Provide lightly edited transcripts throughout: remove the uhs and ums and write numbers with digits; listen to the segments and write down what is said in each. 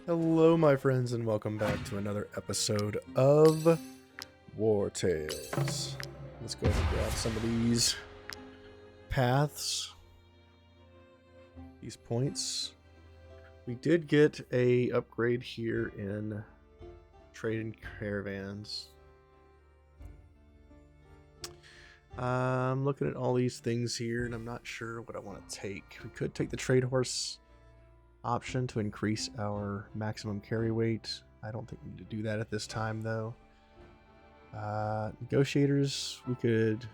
Hello, my friends, and welcome back to another episode of Wartales. Let's go ahead and grab some of these paths, these points. We did get a upgrade here in trading caravans. I'm looking at all these things here, and I'm not sure what I want to take. We could take the trade horse option to increase our maximum carry weight. I don't think we need to do that at this time, though. Negotiators, we could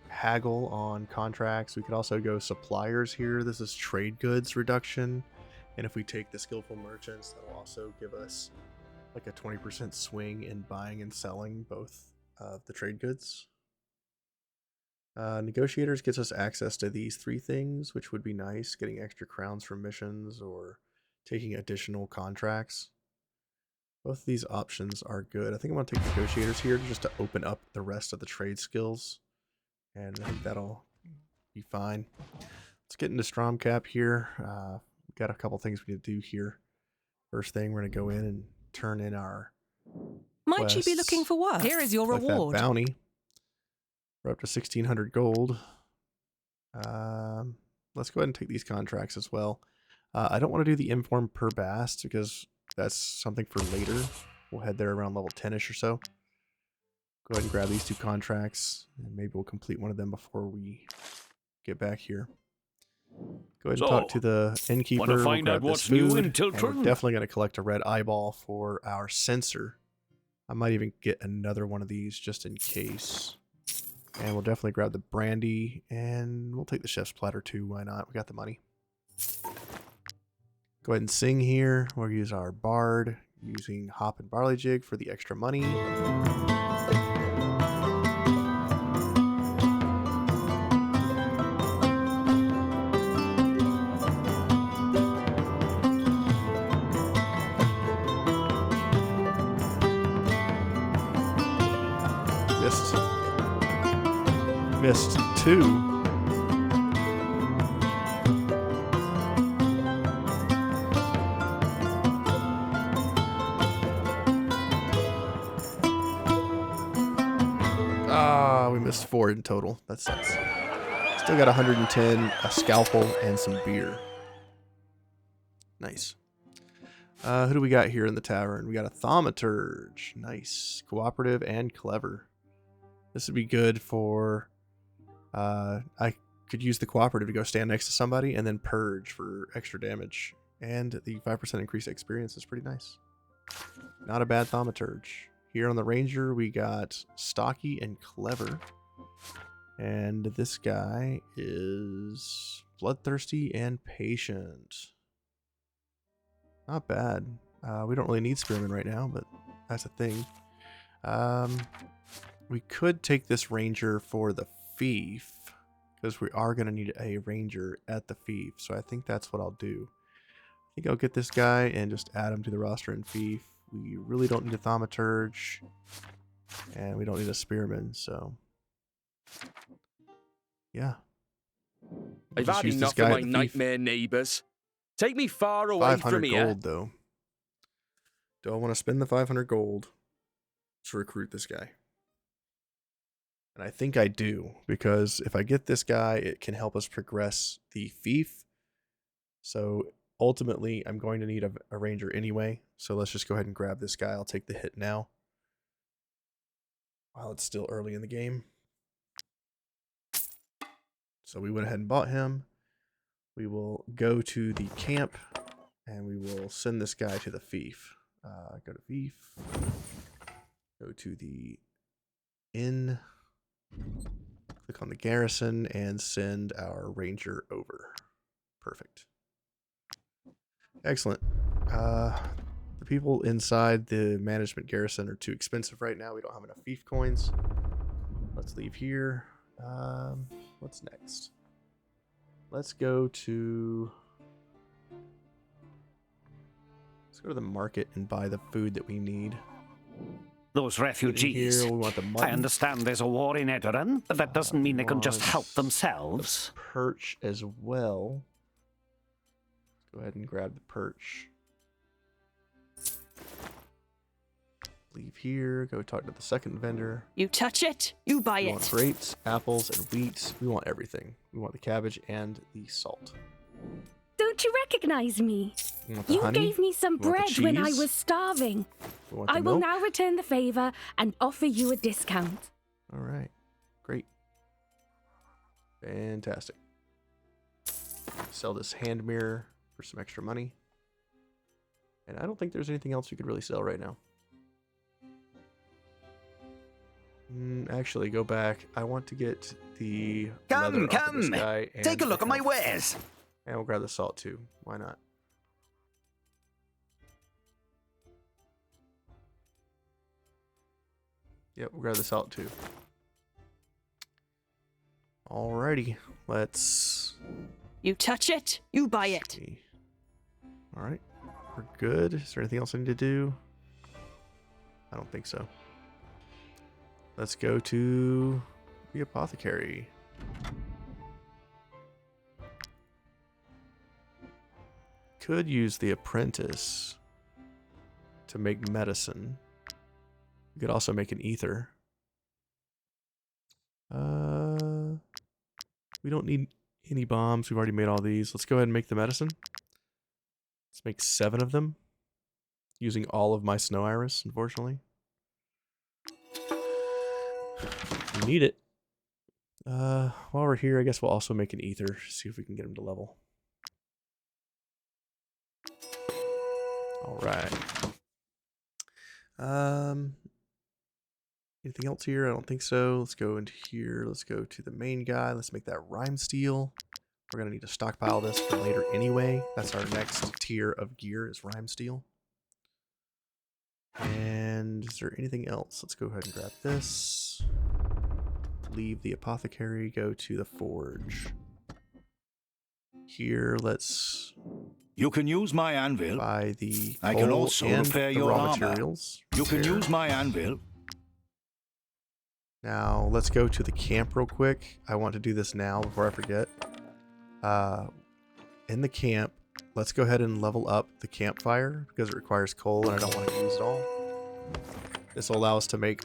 haggle on contracts. We could also go suppliers here. This is trade goods reduction. And if we take the skillful merchants, that'll also give us like a 20% swing in buying and selling both of the trade goods. Negotiators gets us access to these three things, which would be nice, getting extra crowns from missions or taking additional contracts. Both of these options are good. I think I'm going to take negotiators here just to open up the rest of the trade skills, and I think that'll be fine. Let's get into Stromkapp here. We've got a couple things we need to do here. First thing, we're going to go in and turn in our Might quests. you be looking for work? Here is your Collect reward. that bounty. We're up to 1,600 gold. Let's go ahead and take these contracts as well. I don't want to do the inform per bast because that's something for later. We'll head there around level 10-ish or so. Go ahead and grab these two contracts, and maybe we'll complete one of them before we get back here. Go ahead and talk to the innkeeper. Want to find we'll out grab what's this new food, in and Tiltron? we're definitely going to collect a red eyeball for our sensor. I might even get another one of these just in case. And we'll definitely grab the brandy, and we'll take the chef's platter too. Why not? We got the money. Go ahead and sing here. We'll use our bard, using hop and barley jig for the extra money. Missed two. We missed 4 in total. That sucks. Still got 110, a scalpel, and some beer. Nice. Who do we got here in the tavern? We got a thaumaturge. Nice. Cooperative and clever. This would be good for... I could use the cooperative to go stand next to somebody and then purge for extra damage. And the 5% increased experience is pretty nice. Not a bad thaumaturge. Here on the ranger, we got stocky and clever. And this guy is bloodthirsty and patient. Not bad. We don't really need spearmen right now, but that's a thing. We could take this ranger for the Fief, because we are going to need a ranger at the Fief, so I think that's what I'll do. I think I'll get this guy and just add him to the roster in Fief. We really don't need a thaumaturge, and we don't need a spearman, so yeah. I've had enough of my nightmare neighbours. Take me far away from here. 500 gold, though. Do I want to spend the 500 gold to recruit this guy? And I think I do, because if I get this guy, it can help us progress the Fief. So ultimately, I'm going to need a ranger anyway. So let's just go ahead and grab this guy. I'll take the hit now, while it's still early in the game. So we went ahead and bought him. We will go to the camp, and we will send this guy to the Fief. Go to Fief. Go to the inn. Click on the garrison and send our ranger over. Perfect. Excellent. The people inside the management garrison are too expensive right now. We don't have enough Fief coins. Let's leave here. What's next? Let's go to the market and buy the food that we need. Those refugees. Here, we want the I mutton. understand there's a war in Edoran, but that doesn't mean they can just help themselves. Perch as well. Let's go ahead and grab the perch. Leave here. Go talk to the second vendor. You touch it, you buy We it. want grapes, apples, and wheat. We want everything. We want the cabbage and the salt. Don't you recognize me? We want the You honey. gave me some We want the bread when I cheese. was starving. We want the I will milk. now return the favor and offer you a discount. All right. Great. Fantastic. Sell this hand mirror for some extra money. And I don't think there's anything else we could really sell right now. Actually, go back. I want to get the leather off of this guy and Take a look the at my helmet. wares. And we'll grab the salt too. Why not? Yep, we'll grab the salt too. Alrighty, let's You touch it, you buy it. see. Alright, we're good. Is there anything else I need to do? I don't think so. Let's go to the apothecary. Could use the apprentice to make medicine. We could also make an ether. We don't need any bombs. We've already made all these. Let's go ahead and make the medicine. Let's make 7 of them. Using all of my snow iris, unfortunately. We need it. While we're here, I guess we'll also make an ether. See if we can get him to level. All right. Anything else here? I don't think so. Let's go into here. Let's go to the main guy. Let's make that rhyme steel. We're gonna need to stockpile this for later anyway. That's our next tier of gear is rhyme steel. And is there anything else? Let's go ahead and grab this. Leave the apothecary. Go to the forge. Here, let's You can use my anvil. buy the I can coal also and repair the your raw armor. materials. You can There. use my anvil. Now, let's go to the camp real quick. I want to do this now before I forget. In the camp, let's go ahead and level up the campfire because it requires coal and I don't want to use it all. This will allow us to make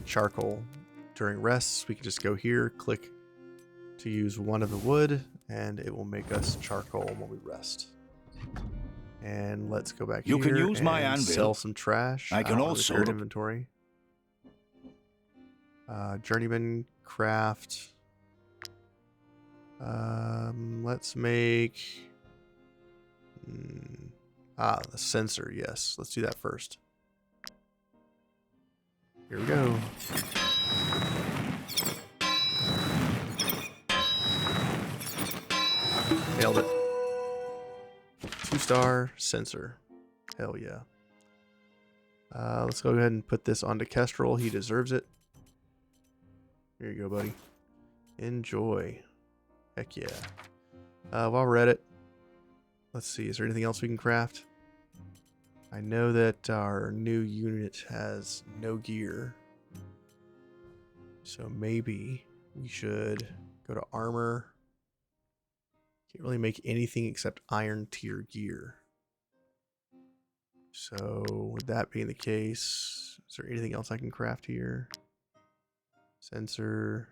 charcoal. During rests, we can just go here, click to use one of the wood, and it will make us charcoal when we rest. And let's go back You here can use my and anvil. sell some trash. I can don't have also repaired rep- inventory. Journeyman craft. Let's make the sensor. Yes, let's do that first. Here we go. Nailed it. 2-star sensor. Hell yeah. Let's go ahead and put this onto Kestrel. He deserves it. Here you go, buddy. Enjoy. Heck yeah. While we're at it, let's see. Is there anything else we can craft? I know that our new unit has no gear. So maybe we should go to armor. Can't really make anything except iron tier gear. So with that being the case, is there anything else I can craft here? Sensor.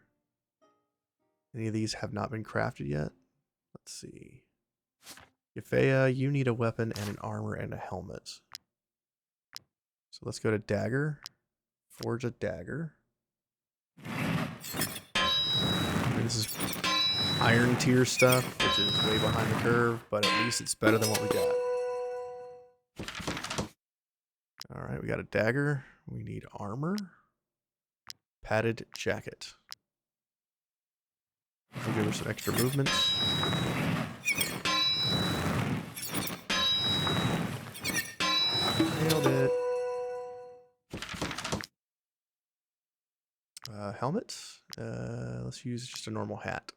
Any of these have not been crafted yet. Let's see. Yefea, you need a weapon and an armor and a helmet. So let's go to dagger. Forge a dagger. This is iron tier stuff, which is way behind the curve, but at least it's better than what we got. Alright, we got a dagger. We need armor. Padded jacket. We'll give her some extra movement. Nailed it. Helmet. Let's use just a normal hat.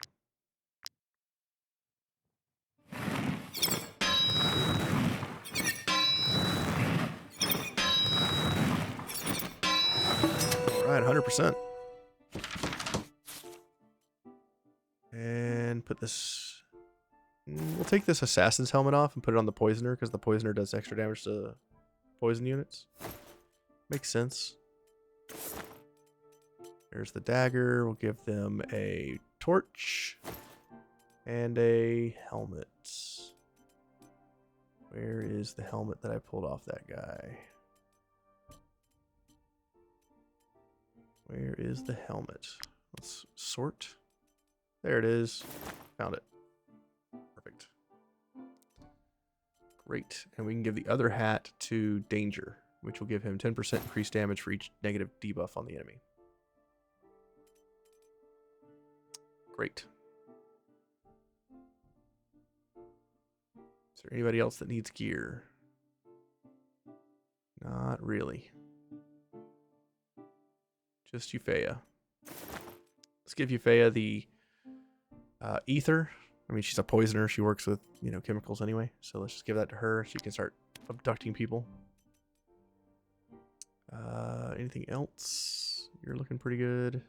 Alright, 100%. And put this... We'll take this assassin's helmet off and put it on the poisoner because the poisoner does extra damage to poison units. Makes sense. There's the dagger. We'll give them a torch and a helmet. Where is the helmet that I pulled off that guy? Where is the helmet? Let's sort. There it is. Found it. Perfect. Great. And we can give the other hat to Danger, which will give him 10% increased damage for each negative debuff on the enemy. Great. Is there anybody else that needs gear? Not really. Just Euphea. Let's give Euphea the ether. I mean, she's a poisoner. She works with, you know, chemicals anyway. So let's just give that to her. She can start abducting people. Anything else? You're looking pretty good.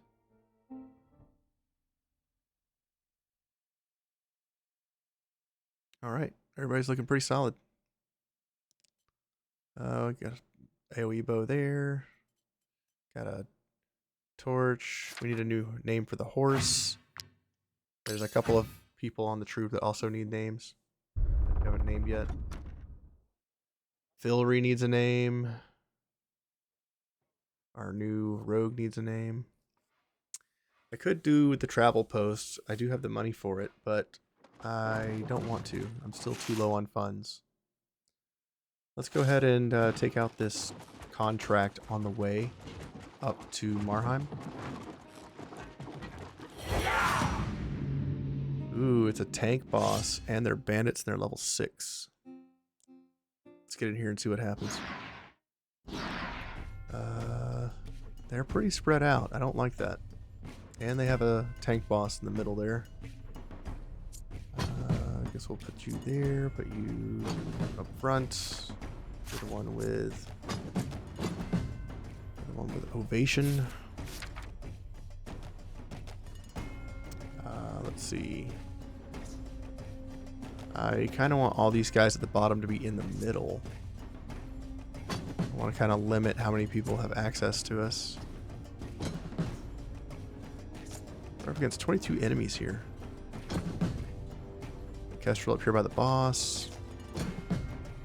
All right. Everybody's looking pretty solid. Got an AoE bow there. Got a torch. We need a new name for the horse. There's a couple of people on the troop that also need names. We haven't named yet. Filry needs a name. Our new rogue needs a name. I could do with the travel post. I do have the money for it, but I don't want to. I'm still too low on funds. Let's go ahead and take out this contract on the way up to Marheim. Ooh, it's a tank boss, and they're bandits, and they're level 6. Let's get in here and see what happens. They're pretty spread out. I don't like that. And they have a tank boss in the middle there. I guess we'll put you there, put you up front. You're the one with ovation. Let's see. I kind of want all these guys at the bottom to be in the middle. I want to kind of limit how many people have access to us. We're up against 22 enemies here. Kestrel up here by the boss.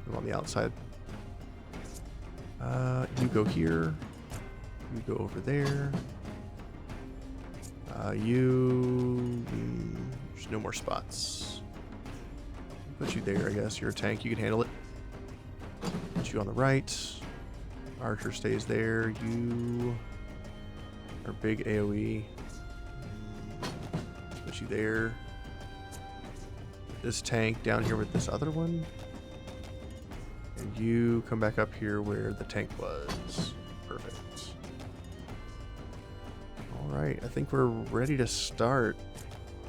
I'm on the outside. You go here. You go over there. There's no more spots. Put you there, I guess. You're a tank. You can handle it. Put you on the right. Archer stays there. You are big AoE. Put you there. This tank down here with this other one. And you come back up here where the tank was. Perfect. Alright, I think we're ready to start.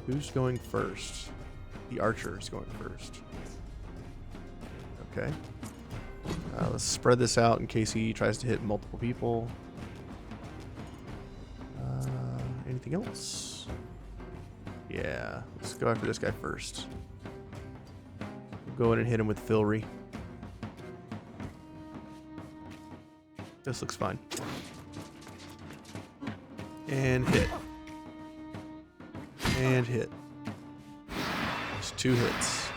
Who's going first? The archer is going first. Okay. Let's spread this out in case he tries to hit multiple people. Anything else? Yeah, let's go after this guy first. We'll go in and hit him with Filry. This looks fine. And hit. And hit. Just 2 hits.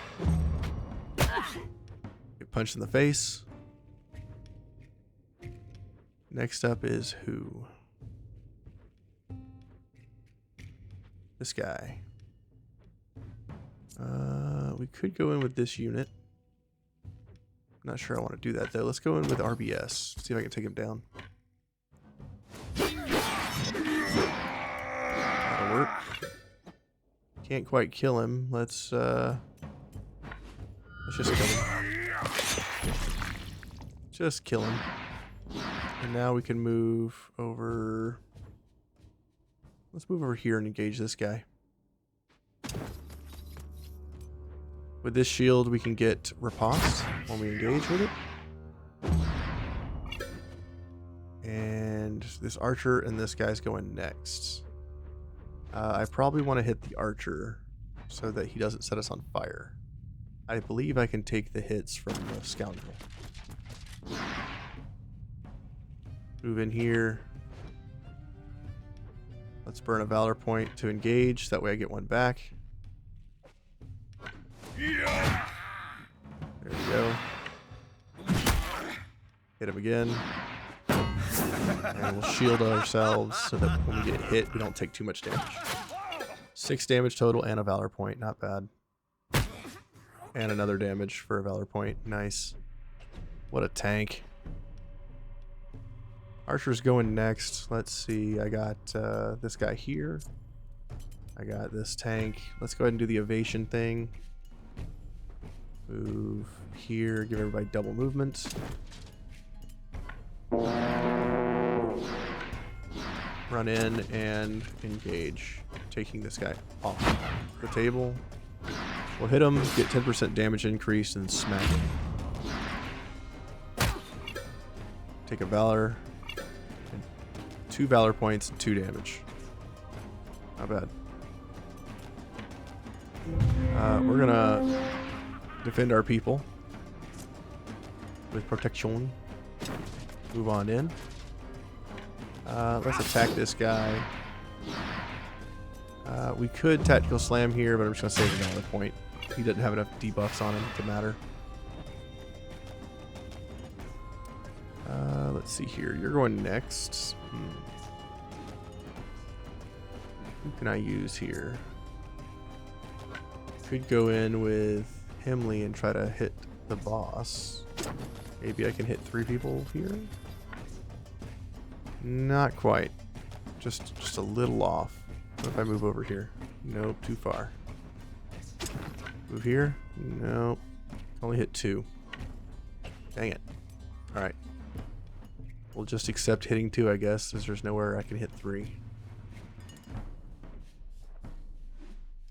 Get punched in the face. Next up is who? This guy. We could go in with this unit. Not sure I want to do that though. Let's go in with RBS. See if I can take him down. That'll work. Can't quite kill him. Let's just kill him. Just kill him. And now we can move over. Let's move over here and engage this guy. With this shield, we can get riposte when we engage with it. And this archer and this guy's going next. I probably want to hit the archer so that he doesn't set us on fire. I believe I can take the hits from the scoundrel. Move in here. Let's burn a valor point to engage. That way I get one back. There we go. Hit him again. And we'll shield ourselves so that when we get hit, we don't take too much damage. 6 damage total and a valor point. Not bad. And another damage for a valor point. Nice. What a tank. Archer's going next. Let's see. I got this guy here. I got this tank. Let's go ahead and do the evasion thing. Move here. Give everybody double movement. Run in and engage. Taking this guy off the table. We'll hit him, get 10% damage increase, and smack him. Take a valor. 2 valor points and 2 damage. Not bad. We're gonna defend our people with protection. Move on in. Let's attack this guy. We could tactical slam here, but I'm just gonna save another point. He doesn't have enough debuffs on him to matter. Let's see here. You're going next. Who can I use here? Could go in with Himley and try to hit the boss. Maybe I can hit 3 people here? Not quite. Just a little off. What if I move over here? Nope, too far. Move here? Nope. Only hit 2. Dang it. Alright. We'll just accept hitting 2, I guess, since there's nowhere I can hit 3.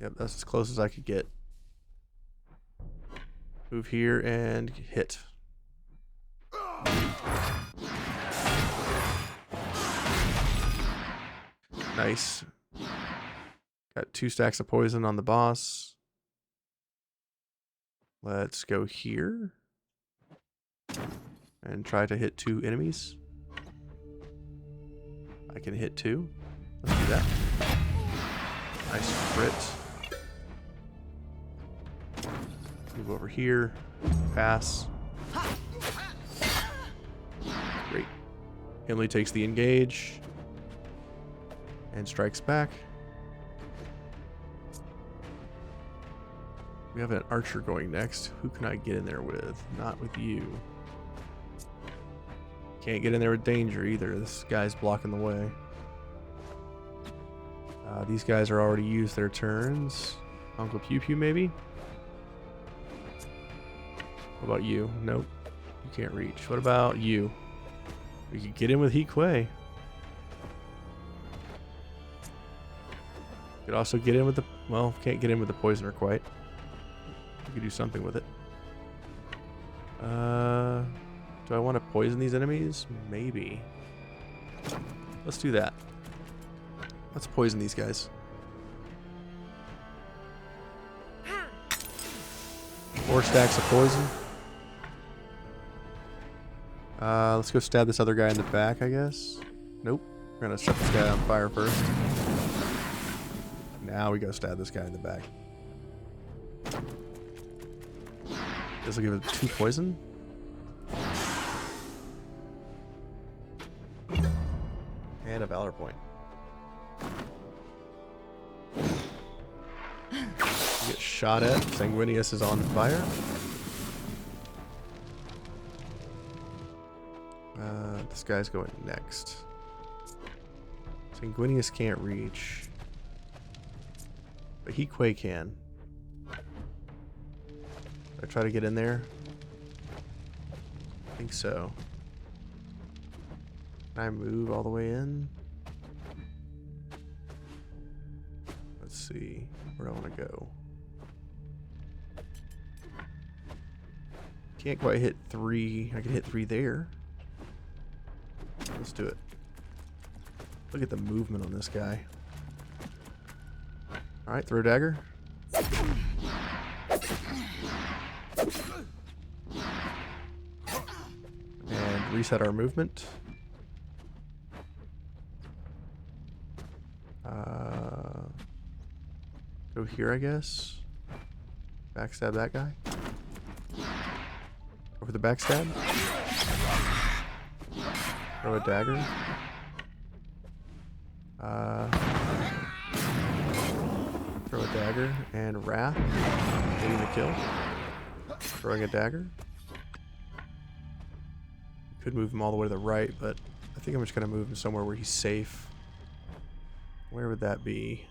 Yep, that's as close as I could get. Move here and hit. Nice. Got 2 stacks of poison on the boss. Let's go here. And try to hit 2 enemies. I can hit 2. Let's do that. Nice crit. Move over here. Pass. Great. Himley takes the engage. And strikes back. We have an archer going next. Who can I get in there with? Not with you. Can't get in there with danger either. This guy's blocking the way. These guys are already used their turns. Uncle Pew Pew maybe? What about you? Nope. You can't reach. What about you? We could get in with He Kuei. Could also get in with the... Well, can't get in with the poisoner quite. We could do something with it. Do I want to poison these enemies? Maybe. Let's do that. Let's poison these guys. 4 stacks of poison. Let's go stab this other guy in the back, I guess. Nope. We're gonna set this guy on fire first. Now we go stab this guy in the back. This will give it 2 poison. And a valor point. You get shot at. Sanguinius is on fire. This guy's going next. Sanguinius can't reach. But He Kuei can. I try to get in there? I think so. Can I move all the way in? Let's see where I want to go. Can't quite hit 3. I can hit 3 there. Let's do it. Look at the movement on this guy. Alright, throw dagger. And reset our movement. Go here, I guess. Backstab that guy. Over the backstab. Throw a dagger. Throw a dagger and wrath. Getting the kill. Throwing a dagger. Could move him all the way to the right, but I think I'm just gonna move him somewhere where he's safe. Where would that be?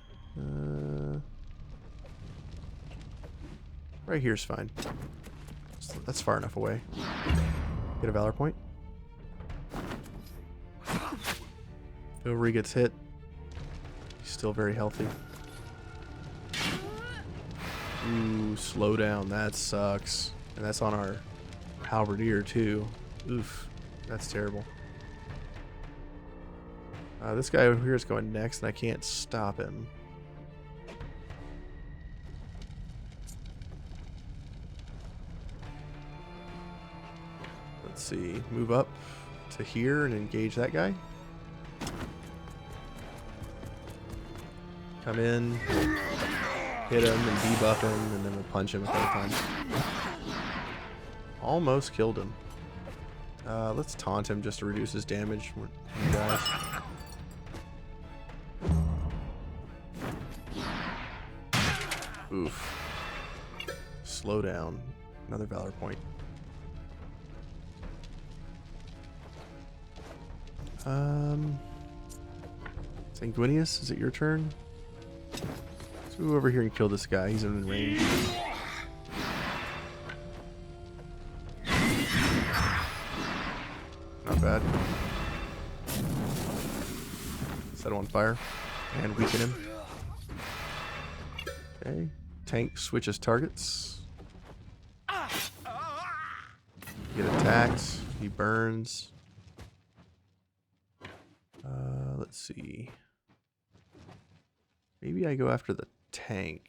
Right here's fine. That's far enough away. Get a valor point. Over he gets hit. He's still very healthy. Ooh, slow down. That sucks. And that's on our halberdier too. Oof. That's terrible. This guy over here is going next, and I can't stop him. Let's see. Move up to here and engage that guy. Come in, hit him, and debuff him, and then we'll punch him a couple times. Almost killed him. Let's taunt him just to reduce his damage. You guys. Oof. Slow down. Another valor point. Sanguinius, is it your turn? Let's move over here and kill this guy. He's in range. Not bad. Set him on fire and weaken him. Okay. Tank switches targets. Get attacked. He burns. Let's see. Maybe I go after the tank.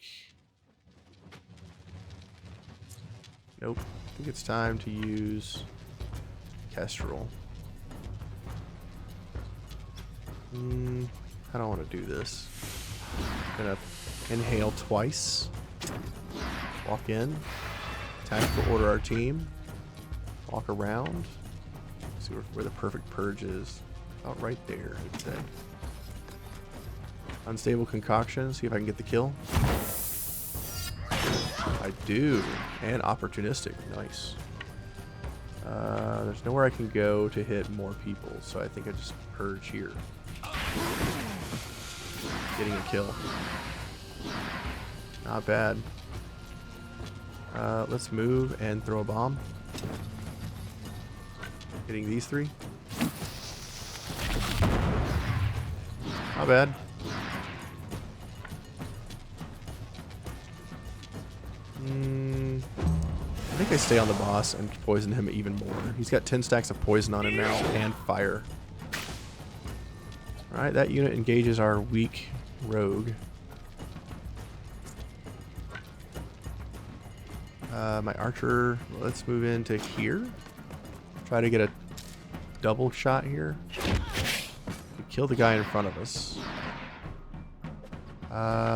Nope. I think it's time to use Kestrel. I don't want to do this. I'm gonna inhale twice. Walk in. Tactical order our team. Walk around. See where the perfect purge is. About right there, I'd say. Unstable concoction. See if I can get the kill. I do. And opportunistic. Nice. There's nowhere I can go to hit more people, so I think I just purge here. Getting a kill. Not bad. Let's move and throw a bomb. Hitting these three. Not bad. I think I stay on the boss and poison him even more. He's got 10 stacks of poison on him now and fire. Alright, that unit engages our weak rogue. My archer, let's move into here. Try to get a double shot here. Kill the guy in front of us.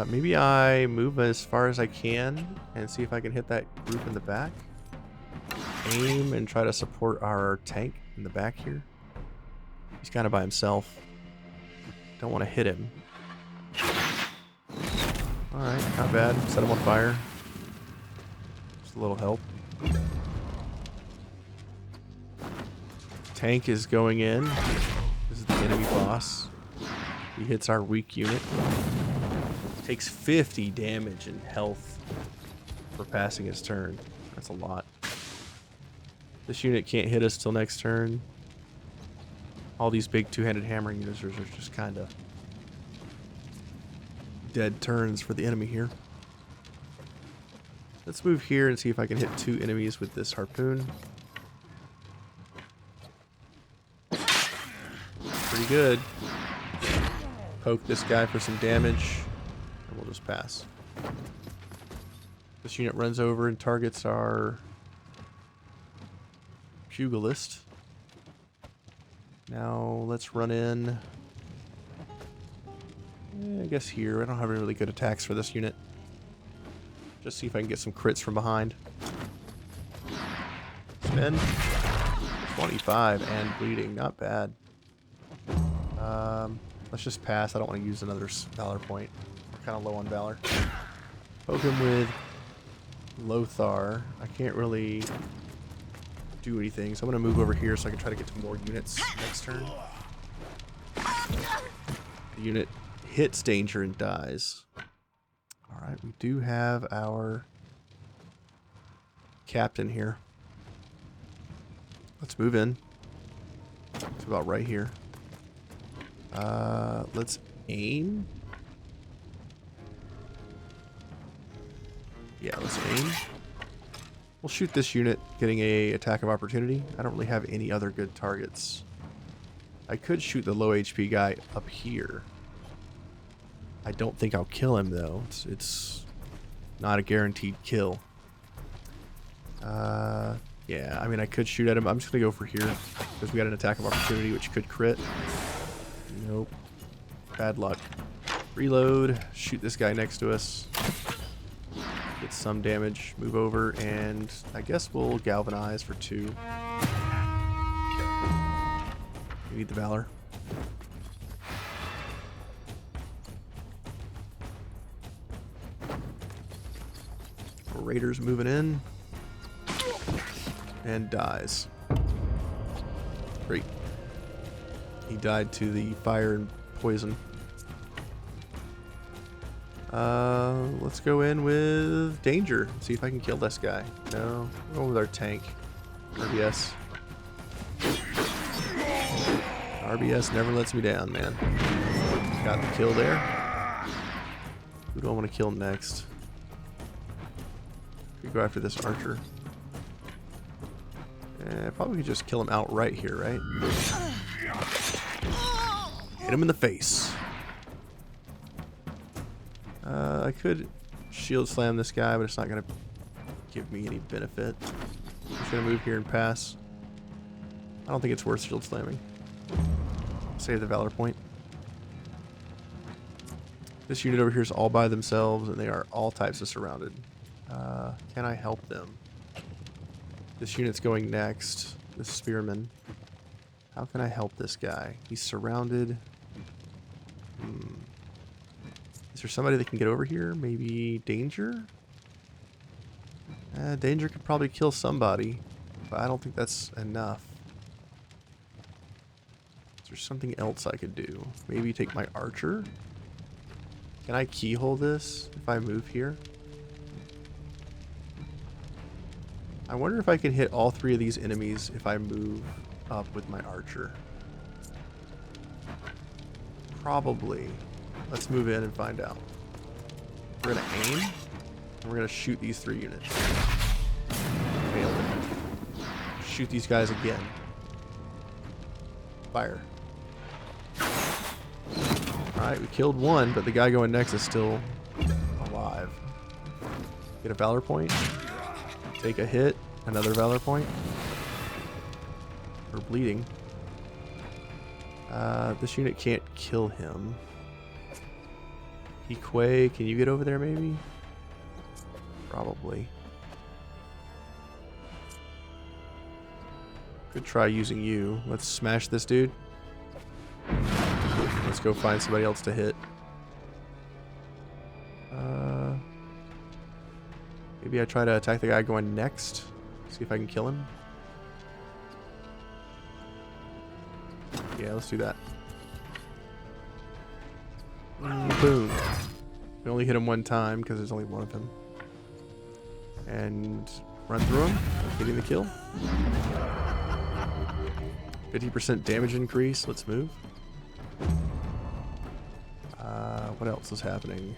Maybe I move as far as I can and see if I can hit that group in the back. Aim and try to support our tank in the back here. He's kind of by himself. Don't want to hit him. Alright, not bad. Set him on fire. Just a little help. Tank is going in. This is the enemy boss. He hits our weak unit. Takes 50 damage and health for passing his turn. That's a lot. This unit can't hit us till next turn. All these big two-handed hammering users are just kind of dead turns for the enemy here. Let's move here and see if I can hit 2 enemies with this harpoon. Pretty good. Poke this guy for some damage, and we'll just pass. This unit runs over and targets our Pugilist. Now let's run in. I guess here. I don't have any really good attacks for this unit. Just see if I can get some crits from behind. Spin. 25 and bleeding. Not bad. Let's just pass. I don't want to use another valor point. We're kind of low on valor. Poke him with Lothar. I can't really do anything, so I'm going to move over here so I can try to get to more units next turn. The unit hits danger and dies. Alright, we do have our captain here. Let's move in. It's about right here. Let's aim. Yeah, let's aim. We'll shoot this unit, getting a attack of opportunity. I don't really have any other good targets. I could shoot the low HP guy up here. I don't think I'll kill him though. It's not a guaranteed kill. Yeah, I mean I could shoot at him. I'm just gonna go for here because we got an attack of opportunity which could crit. Nope. Bad luck. Reload. Shoot this guy next to us. Get some damage. Move over and I guess we'll galvanize for 2. We need the valor. Raiders moving in. And dies. Great. He died to the fire and poison. Let's go in with danger. See if I can kill this guy. No, we'll go with our tank. RBS. RBS never lets me down, man. Got the kill there. Who do I want to kill next? We go after this archer. Probably could just kill him outright here, right? Hit him in the face. I could shield slam this guy, but it's not going to give me any benefit. I'm just going to move here and pass. I don't think it's worth shield slamming. Save the valor point. This unit over here is all by themselves, and they are all types of surrounded. Can I help them? This unit's going next. This spearman. How can I help this guy? He's surrounded. Is there somebody that can get over here? Maybe danger? Danger could probably kill somebody, but I don't think that's enough. Is there something else I could do? Maybe take my archer? Can I keyhole this if I move here? I wonder if I can hit all 3 of these enemies if I move up with my archer. Probably. Let's move in and find out. We're gonna aim, and we're gonna shoot these 3 units. Failed it. Shoot these guys again. Fire. Alright, we killed one, but the guy going next is still alive. Get a valor point. Take a hit. Another valor point. We're bleeding. This unit can't kill him. Quay, can you get over there maybe? Probably. Could try using you. Let's smash this dude. Let's go find somebody else to hit. Maybe I try to attack the guy going next. See if I can kill him. Yeah, let's do that. Boom. We only hit him one time because there's only one of him. And run through him, getting the kill. 50% damage increase. Let's move. What else is happening?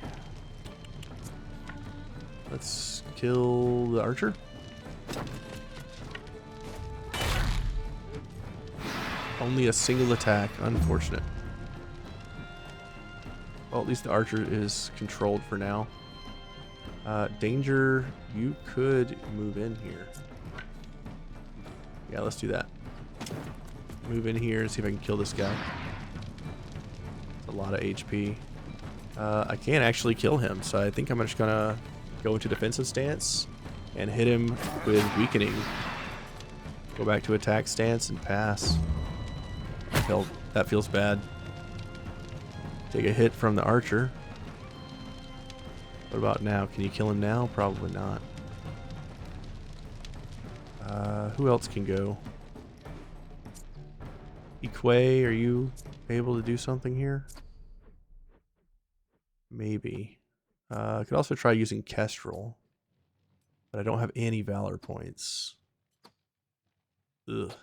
Let's kill the archer. Only a single attack. Unfortunate. Well, at least the archer is controlled for now. Danger, you could move in here. Yeah, let's do that. Move in here and see if I can kill this guy. It's a lot of HP. I can't actually kill him, so I think I'm just gonna go into defensive stance and hit him with weakening. Go back to attack stance and pass. That feels bad. Take a hit from the archer. What about now? Can you kill him now? Probably not. Who else can go? Equay, are you able to do something here? Maybe. I could also try using Kestrel. But I don't have any Valor points. Ugh.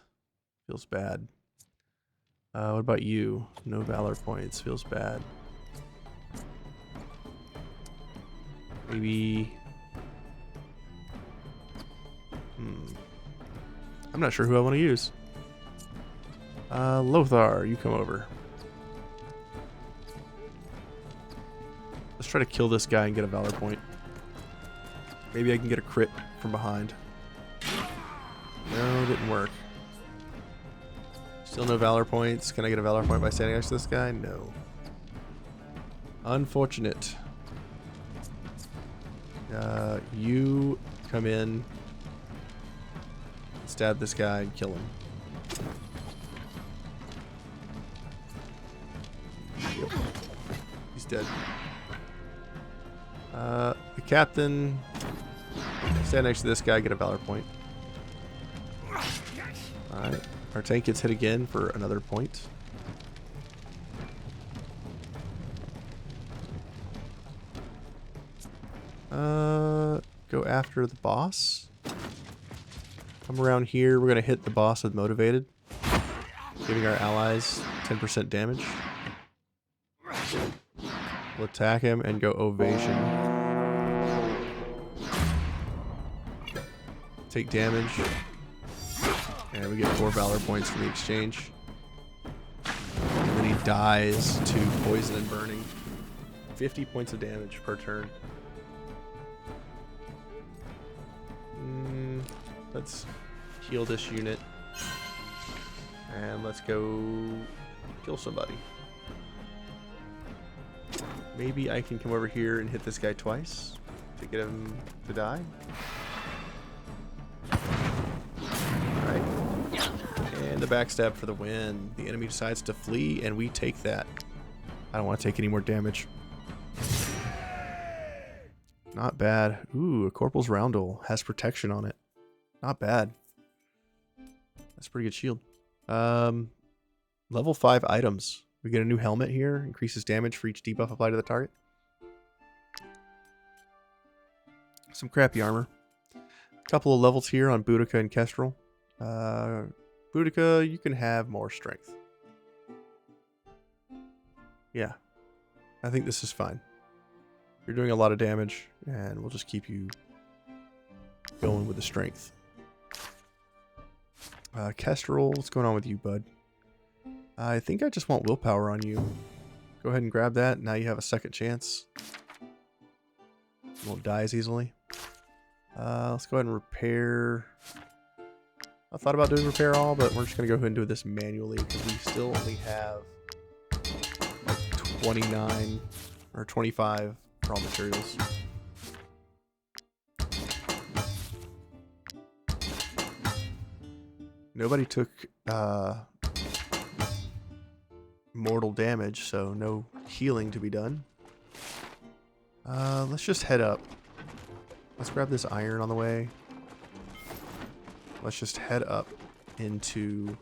Feels bad. What about you? No Valor points. Feels bad. Maybe... I'm not sure who I want to use. Lothar, you come over. Let's try to kill this guy and get a Valor point. Maybe I can get a crit from behind. No, it didn't work. Still no Valor points. Can I get a Valor point by standing next to this guy? No. Unfortunate. You come in, stab this guy, and kill him. Yep. He's dead. The captain, stand next to this guy, get a Valor point. Alright. Our tank gets hit again for another point. Go after the boss. Come around here. We're going to hit the boss with Motivated, giving our allies 10% damage. We'll attack him and go Ovation. Take damage. And we get 4 Valor points from the exchange. And then he dies to poison and burning. 50 points of damage per turn. Let's heal this unit. And let's go kill somebody. Maybe I can come over here and hit this guy twice to get him to die. Alright. And the backstab for the win. The enemy decides to flee and we take that. I don't want to take any more damage. Not bad. Ooh, a Corporal's Roundel has protection on it. Not bad. That's a pretty good shield. Level 5 items. We get a new helmet here. Increases damage for each debuff applied to the target. Some crappy armor. A couple of levels here on Boudica and Kestrel. Boudica, you can have more strength. Yeah. I think this is fine. You're doing a lot of damage, and we'll just keep you going with the strength. Kestrel, what's going on with you, bud? I think I just want willpower on you. Go ahead and grab that. Now you have a second chance. You won't die as easily. Let's go ahead and repair. I thought about doing repair all, but we're just going to go ahead and do this manually because we still only have like 29 or 25 raw materials. Nobody took mortal damage, so no healing to be done. Let's just head up. Let's grab this iron on the way. Let's just head up into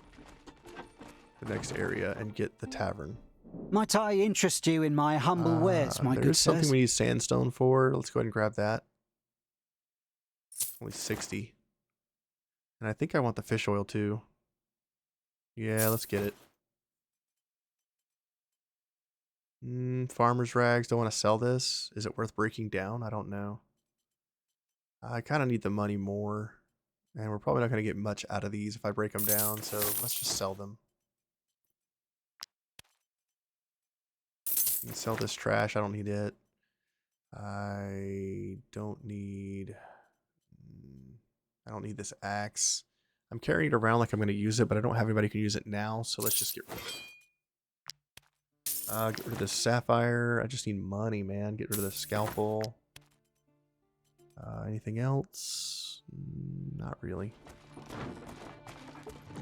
the next area and get the tavern. Might I interest you in my humble wares, my good There's sirs? something we need sandstone for. Let's go ahead and grab that. Only 60. And I think I want the fish oil too. Yeah, let's get it. Farmer's rags. Don't want to sell this. Is it worth breaking down? I don't know. I kind of need the money more. And we're probably not going to get much out of these if I break them down. So let's just sell them. You can sell this trash. I don't need it. I don't need this axe. I'm carrying it around like I'm going to use it, but I don't have anybody who can use it now, so let's just get rid of it. Get rid of this sapphire. I just need money, man. Get rid of the scalpel. Anything else? Not really.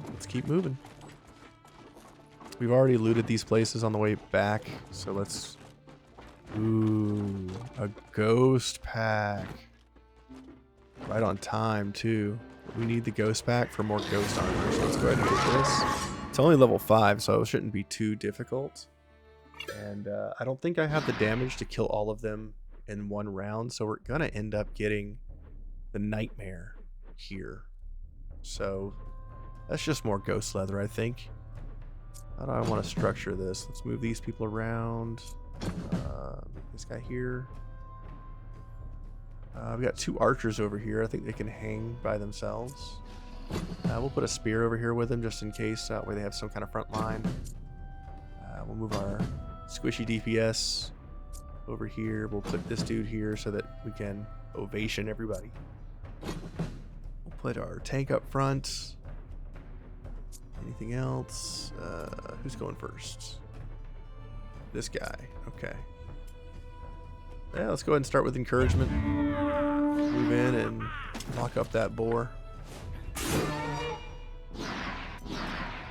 Let's keep moving. We've already looted these places on the way back, so let's... Ooh, a ghost pack. Right on time, too. We need the ghost pack for more ghost armor, so let's go ahead and get this. It's only level 5, so it shouldn't be too difficult. And I don't think I have the damage to kill all of them in one round, so we're gonna end up getting the nightmare here. So that's just more ghost leather, I think. How do I want to structure this? Let's move these people around. This guy here. We've got 2 archers over here. I think they can hang by themselves. We'll put a spear over here with them just in case, where they have some kind of front line. We'll move our squishy DPS over here. We'll put this dude here so that we can ovation everybody. We'll put our tank up front. Anything else? Who's going first? This guy. Okay. Yeah, let's go ahead and start with encouragement. Move in and lock up that boar.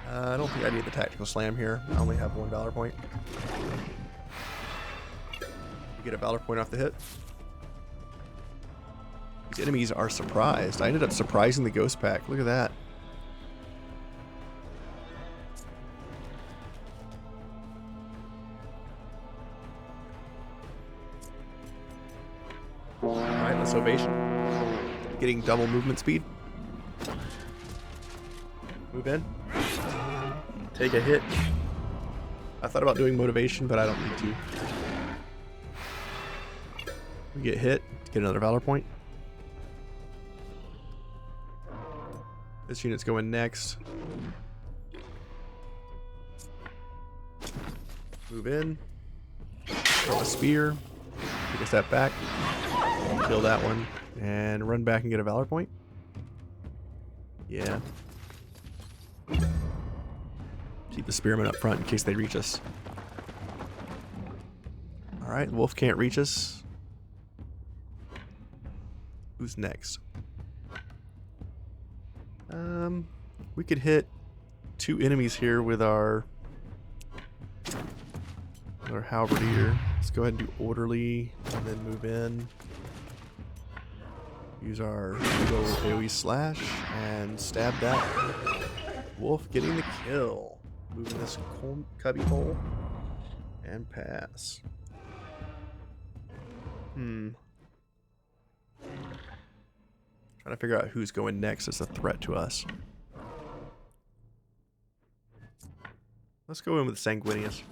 I don't think I need the tactical slam here. I only have 1 valor point. You get a valor point off the hit. These enemies are surprised. I ended up surprising the ghost pack. Look at that. Alright, let's ovation. Getting double movement speed. Move in. Take a hit. I thought about doing motivation, but I don't need to. We get hit, get another valor point. This unit's going next. Move in. Throw a spear. Take a step back. Kill that one. And run back and get a valor point. Yeah. Keep the spearmen up front in case they reach us. Alright, the wolf can't reach us. Who's next? We could hit 2 enemies here with our halberdier. Let's go ahead and do orderly and then move in. Use our little AoE slash and stab that wolf, getting the kill. Moving this cubby hole and pass. Trying to figure out who's going next as a threat to us. Let's go in with Sanguinius.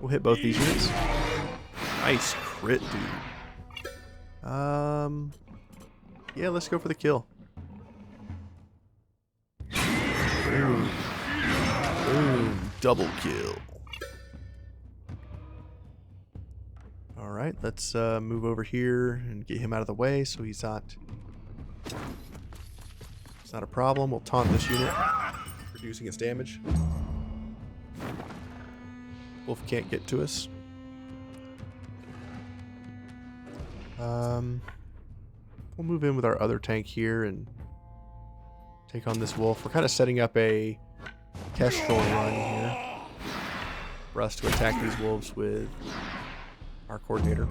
We'll hit both these units. Nice crit, dude. Yeah, let's go for the kill. Boom. Boom. Double kill. Alright, let's move over here and get him out of the way so he's not... It's not a problem. We'll taunt this unit, reducing its damage. Wolf can't get to us. We'll move in with our other tank here and take on this wolf. We're kind of setting up a Kestrel run here for us to attack these wolves with our coordinator.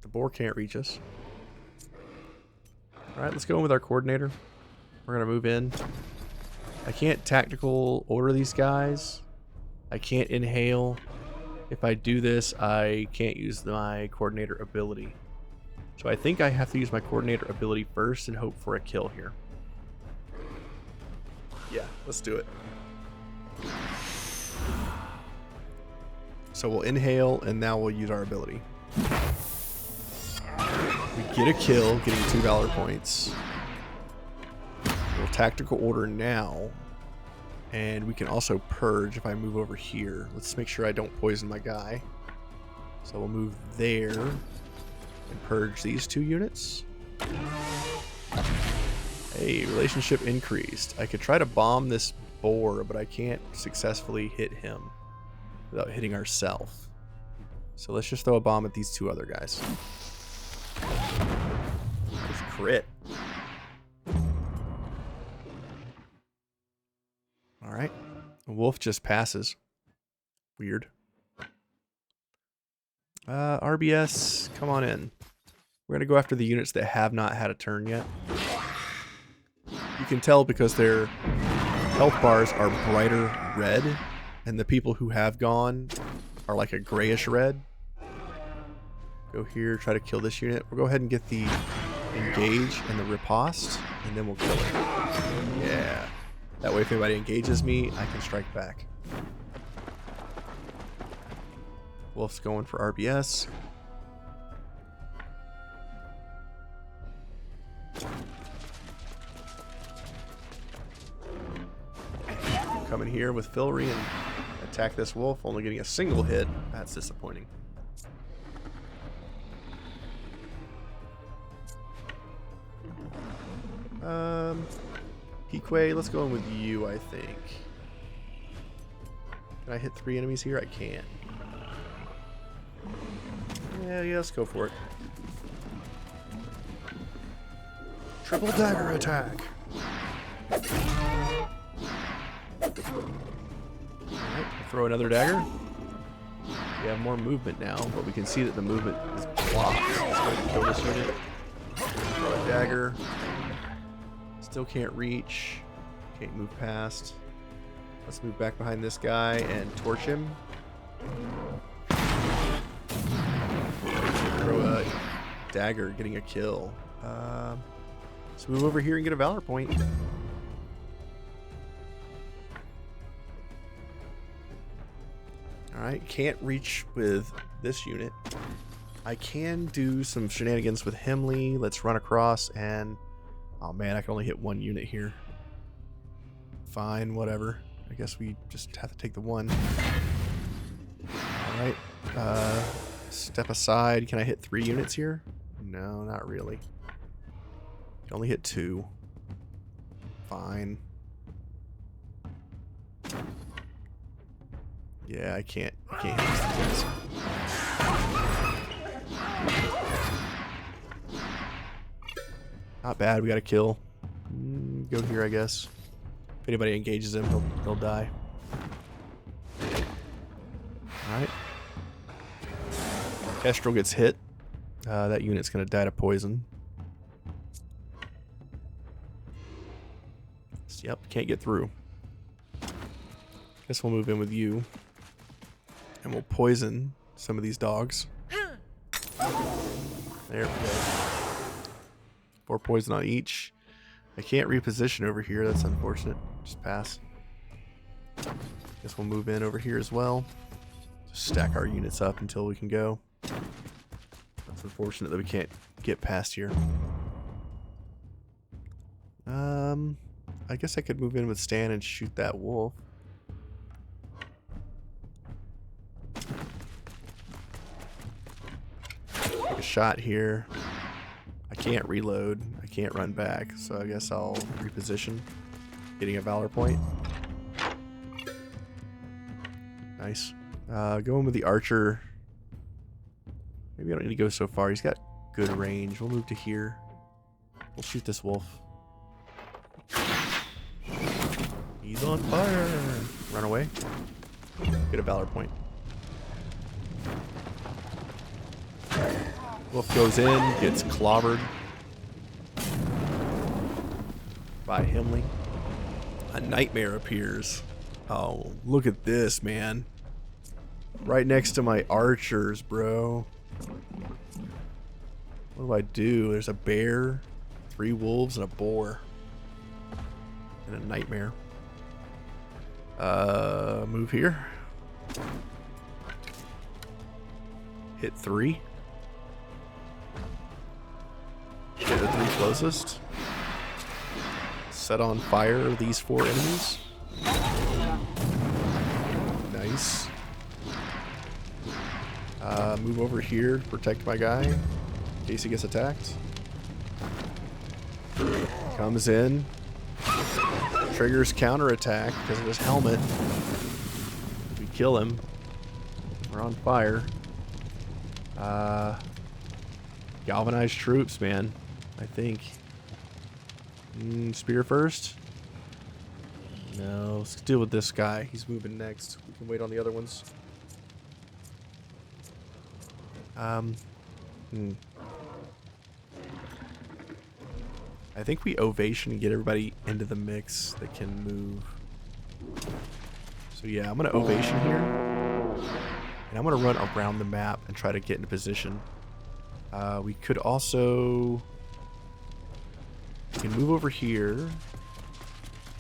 The boar can't reach us. Alright, let's go in with our coordinator. We're going to move in. I can't tactical order these guys. I can't inhale. If I do this, I can't use my coordinator ability. So I think I have to use my coordinator ability first and hope for a kill here. Yeah, let's do it. So we'll inhale, and now we'll use our ability. We get a kill, getting 2 valor points. We'll tactical order now. And we can also purge if I move over here. Let's make sure I don't poison my guy. So we'll move there and purge these 2 units. Hey, relationship increased. I could try to bomb this boar, but I can't successfully hit him without hitting ourselves. So let's just throw a bomb at these two other guys. Nice crit. Alright. The wolf just passes. Weird. RBS, come on in. We're going to go after the units that have not had a turn yet. You can tell because their health bars are brighter red, and the people who have gone are like a grayish red. Go here, try to kill this unit. We'll go ahead and get the engage and the riposte, and then we'll kill it. Yeah. That way if anybody engages me, I can strike back. Wolf's going for RBS. Come in here with Filry and attack this wolf, only getting a single hit. That's disappointing. Pique, let's go in with you, I think. Can I hit 3 enemies here? I can. Yeah, let's go for it. Triple dagger attack. Alright, throw another dagger. We have more movement now, but we can see that the movement is blocked. Let's go ahead and kill this unit. Throw a dagger. Still can't reach. Can't move past. Let's move back behind this guy and torch him. Throw a dagger, getting a kill. Let's move over here and get a valor point. Alright, can't reach with this unit. I can do some shenanigans with Hemley. Let's run across and... oh man, I can only hit 1 unit here. Fine, whatever. I guess we just have to take the 1. Alright. Step aside. Can I hit 3 units here? No, not really. Can only hit 2. Fine. Yeah, I can't hit these guys. Not bad, we got a kill. Go here, I guess. If anybody engages him, he'll die. Alright. Kestrel gets hit. That unit's gonna die to poison. Yep, can't get through. Guess we'll move in with you. And we'll poison some of these dogs. There we go. 4 poison on each. I can't reposition over here. That's unfortunate. Just pass. Guess we'll move in over here as well. Just stack our units up until we can go. That's unfortunate that we can't get past here. I guess I could move in with Stan and shoot that wolf. Take a shot here. I can't reload. I can't run back, so I guess I'll reposition. Getting a valor point. Nice. Going with the archer. Maybe I don't need to go so far. He's got good range. We'll move to here. We'll shoot this wolf. He's on fire. Run away. Get a valor point. Wolf goes in, gets clobbered by Hemley. A nightmare appears. Oh, look at this, man. Right next to my archers, bro. What do I do? There's a bear, 3 wolves, and a boar. And a nightmare. Move here. Hit 3. Hit the 3 closest. Set on fire these 4 enemies. Nice. Move over here to protect my guy in case he gets attacked. Comes in. Triggers counterattack because of his helmet. We kill him. We're on fire. Galvanized troops, man. I think. Spear first? No, let's deal with this guy. He's moving next. We can wait on the other ones. I think we ovation and get everybody into the mix that can move. So yeah, I'm gonna ovation here. And I'm gonna run around the map and try to get into position. We could also... We can move over here.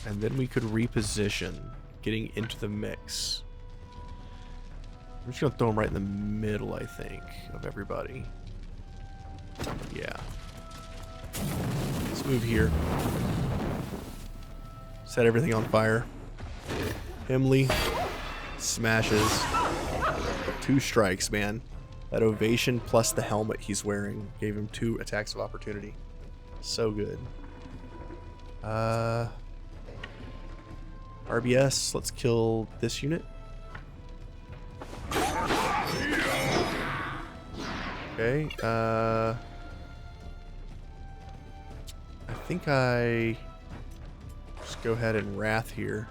And then we could reposition, getting into the mix. I'm just gonna throw him right in the middle, I think, of everybody. Yeah. Let's move here. Set everything on fire. Himley smashes. 2 strikes, man. That ovation plus the helmet he's wearing gave him 2 attacks of opportunity. So good. RBS, let's kill this unit. Okay, I think I just go ahead and Wrath here.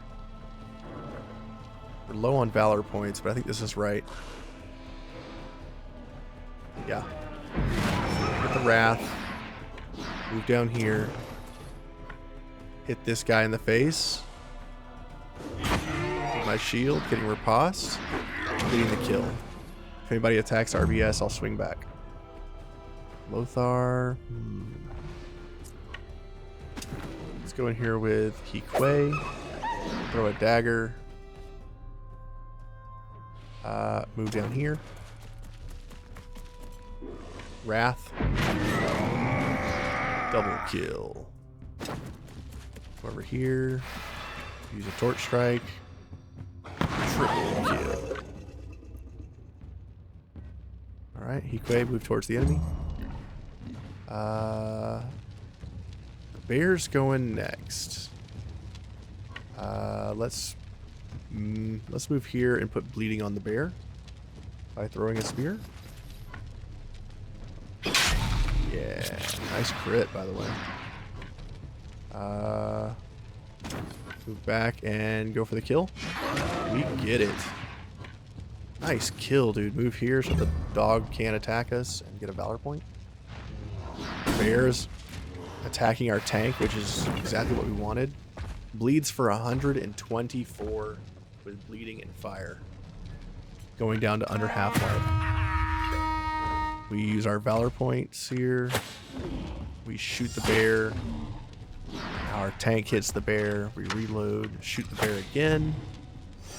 We're low on Valor points, but I think this is right. Yeah. Get the Wrath. Move down here. Hit this guy in the face. With my shield, getting riposte. Getting the kill. If anybody attacks RBS, I'll swing back. Lothar. Let's go in here with Hikwe. Throw a dagger. Move down here. Wrath. Double kill. Go over here. Use a torch strike. Triple kill. Alright, Hikwe, move towards the enemy. The bear's going next. Let's move here and put bleeding on the bear by throwing a spear. Yeah, nice crit, by the way. Move back and go for the kill. We get it. Nice kill, dude. Move here so the dog can't attack us and get a Valor point. Bears attacking our tank, which is exactly what we wanted. Bleeds for 124 with bleeding and fire. Going down to under half life. We use our Valor points here. We shoot the bear. Our tank hits the bear. We reload. Shoot the bear again.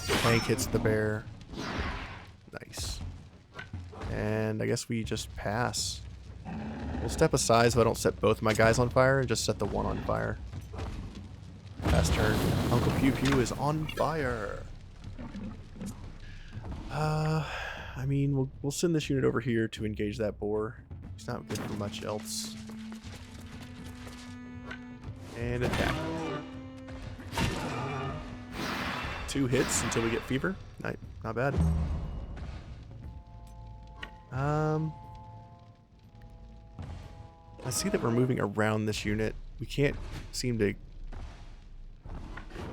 Tank hits the bear. Nice. And I guess we just pass. We'll step aside so I don't set both my guys on fire and just set the one on fire. Last turn. Uncle Pew Pew is on fire. I mean, we'll send this unit over here to engage that boar. He's not good for much else. And attack. 2 hits until we get fever. Not bad. I see that we're moving around this unit. We can't seem to...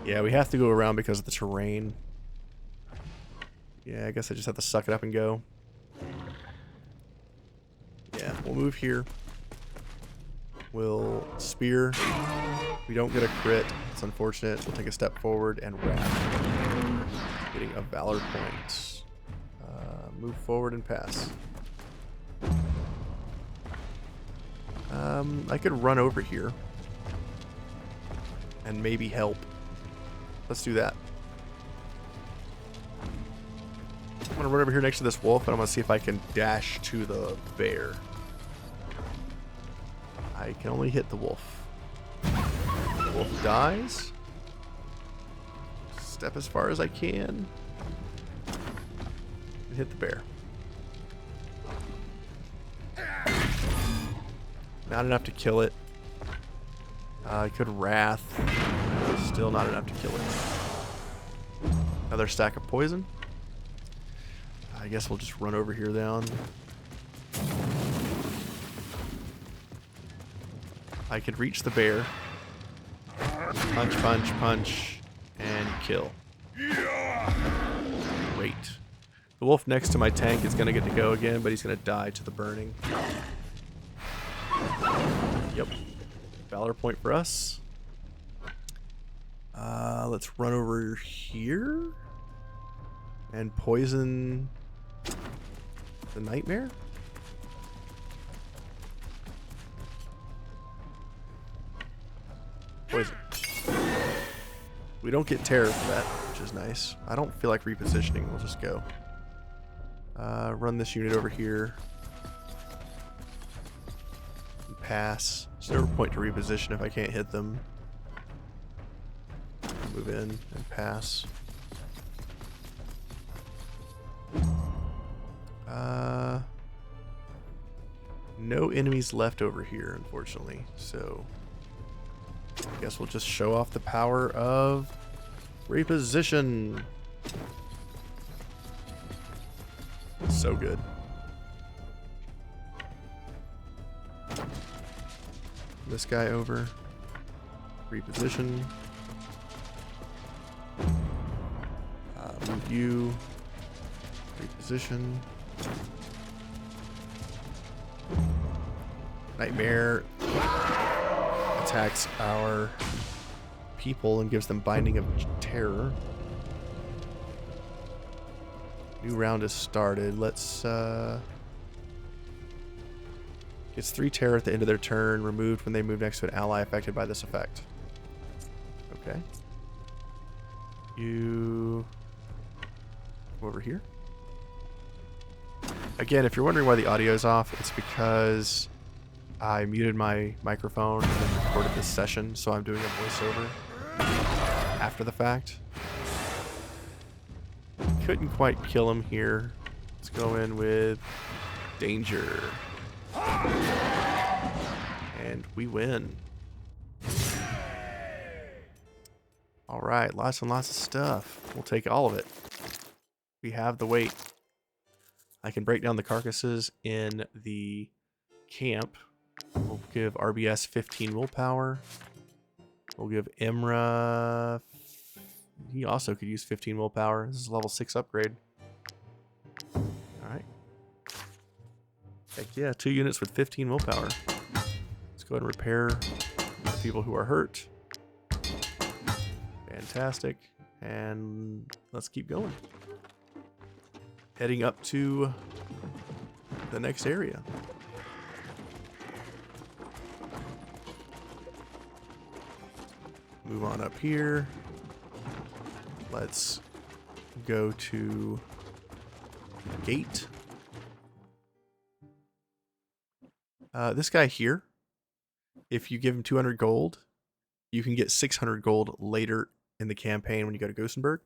Yeah, we have to go around because of the terrain. Yeah, I guess I just have to suck it up and go. Yeah, we'll move here. We'll spear. We don't get a crit. It's unfortunate. We'll take a step forward and wrap. Getting a Valor point. Move forward and pass. I could run over here and maybe help. Let's do that. I'm gonna run over here next to this wolf and I'm gonna see if I can dash to the bear. I can only hit the wolf. The wolf dies. Step as far as I can. And hit the bear. Not enough to kill it. I could Wrath. Still not enough to kill it. Another stack of poison. I guess we'll just run over here down. I could reach the bear. Punch, punch, punch, and kill. Wait. The wolf next to my tank is going to get to go again, but he's going to die to the burning. Yep. Valor point for us. Let's run over here and poison the nightmare. Poison. We don't get terror for that, which is nice. I don't feel like repositioning. We'll just go. Run this unit over here. And pass. There's no point to reposition if I can't hit them. Move in and pass. No enemies left over here, unfortunately. So I guess we'll just show off the power of reposition. So good. This guy over. Reposition. Move you. Reposition. Nightmare attacks our people and gives them Binding of Terror. New round has started. Let's gets 3 terror at the end of their turn, removed when they move next to an ally affected by this effect. Okay. You come over here. Again, if you're wondering why the audio is off, it's because I muted my microphone and then recorded this session, so I'm doing a voiceover after the fact. Couldn't quite kill him here. Let's go in with danger. And we win. Alright, lots and lots of stuff. We'll take all of it. We have the weight. I can break down the carcasses in the camp. We'll give RBS 15 willpower. We'll give Imra... He also could use 15 willpower. This is a level 6 upgrade. Alright. Heck yeah, 2 units with 15 willpower. Let's go ahead and repair the people who are hurt. Fantastic. And let's keep going. Heading up to the next area. Move on up here. Let's go to gate. This guy here, if you give him 200 gold, you can get 600 gold later in the campaign when you go to Gothenburg.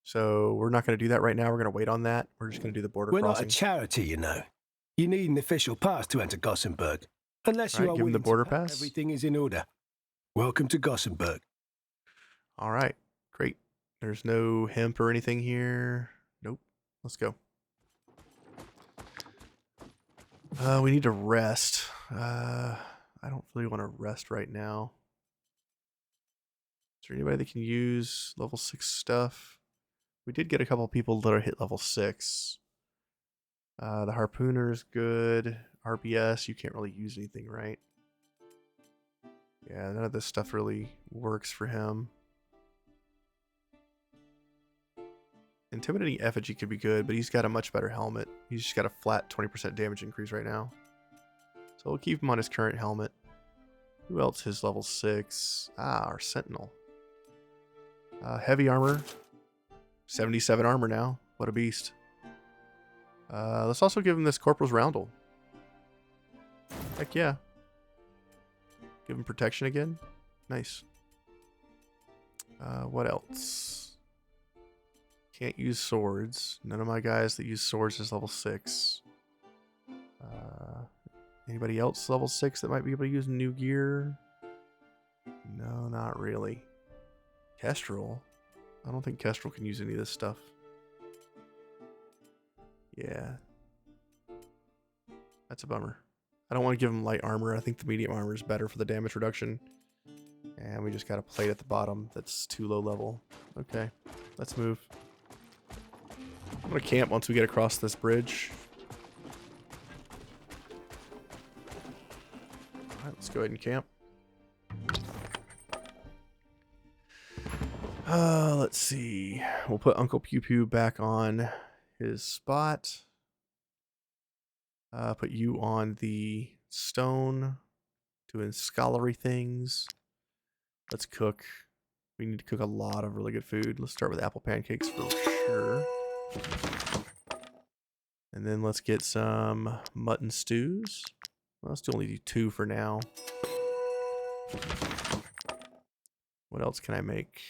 So we're not going to do that right now. We're going to wait on that. We're just going to do the border crossing. We're not a charity, you know. You need an official pass to enter Gothenburg. Unless you are give him the willing border to pay, pass. everything is in order. Welcome to Gothenburg. All right, great. There's no hemp or anything here. Nope. Let's go. We need to rest. I don't really want to rest right now. Is there anybody that can use level 6 stuff? We did get a couple people that are hit level 6. The harpooner is good. RBS, you can't really use anything, right? Yeah, none of this stuff really works for him. Intimidating effigy could be good, but he's got a much better helmet. He's just got a flat 20% damage increase right now. So we'll keep him on his current helmet. Who else is level 6? Our sentinel. Heavy armor. 77 armor now. What a beast. Let's also give him this Corporal's Roundel. Heck yeah. Give him protection again. Nice. What else? Can't use swords. None of my guys that use swords is level 6. Anybody else level 6 that might be able to use new gear? No, not really. Kestrel? I don't think Kestrel can use any of this stuff. Yeah. That's a bummer. I don't want to give him light armor. I think the medium armor is better for the damage reduction. And we just got a plate at the bottom that's too low level. Okay, let's move. I'm going to camp once we get across this bridge. Alright, let's go ahead and camp. Let's see. We'll put Uncle Pew Pew back on his spot. Put you on the stone, doing scholarly things. Let's cook. We need to cook a lot of really good food. Let's start with apple pancakes for sure. And then let's get some mutton stews. Well, let's only do 2 for now. What else can I make?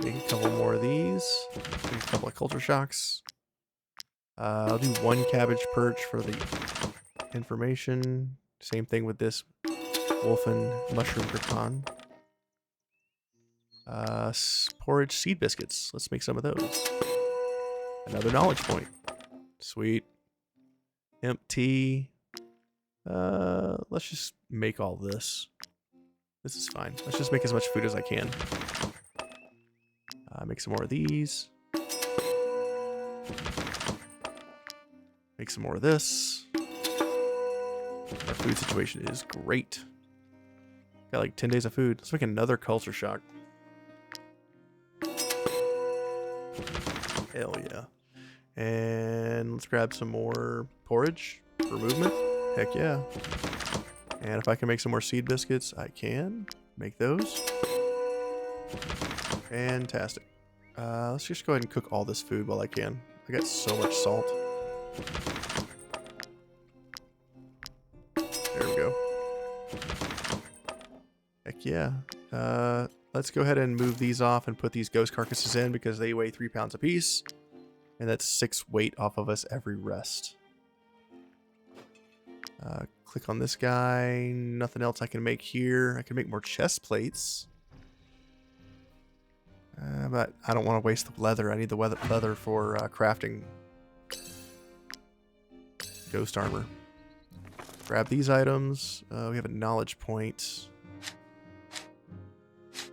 Make a couple more of these. Make a couple of culture shocks. I'll do 1 cabbage perch for the information. Same thing with this wolf and mushroom gratin. Porridge seed biscuits. Let's make some of those. Another knowledge point. Sweet. Hemp tea. Let's just make all this. This is fine. Let's just make as much food as I can. Make some more of these. Make some more of this. Our food situation is great. Got like 10 days of food. Let's make another culture shock. Hell yeah. And let's grab some more porridge for movement. Heck yeah. And if I can make some more seed biscuits, I can make those. Fantastic. Let's just go ahead and cook all this food while I can. I got so much salt. There we go. Heck yeah. Let's go ahead and move these off and put these ghost carcasses in because they weigh 3 pounds apiece. And that's 6 weight off of us every rest. Click on this guy. Nothing else I can make here. I can make more chest plates. But I don't want to waste the leather. I need the leather for crafting ghost armor. Grab these items. We have a knowledge point.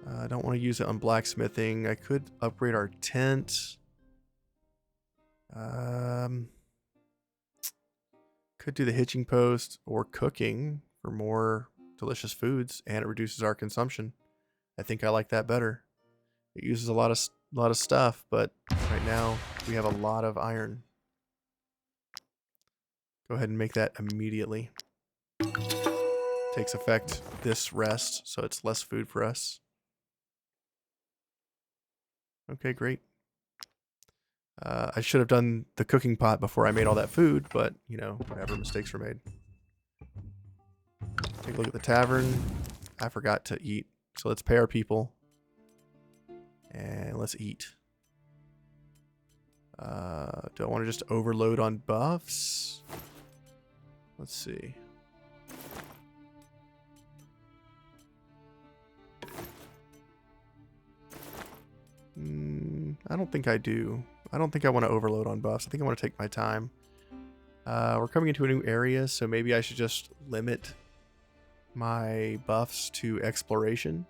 I don't want to use it on blacksmithing. I could upgrade our tent. Could do the hitching post or cooking for more delicious foods, and it reduces our consumption. I think I like that better. It uses a lot of stuff, but right now we have a lot of iron. Go ahead and make that immediately. Takes effect this rest, so it's less food for us. Okay, great. I should have done the cooking pot before I made all that food, but, you know, whatever, mistakes were made. Take a look at the tavern. I forgot to eat, so let's pay our people. And let's eat. Do I want to just overload on buffs? Let's see. I don't think I do. I don't think I want to overload on buffs. I think I want to take my time. We're coming into a new area, so maybe I should just limit my buffs to exploration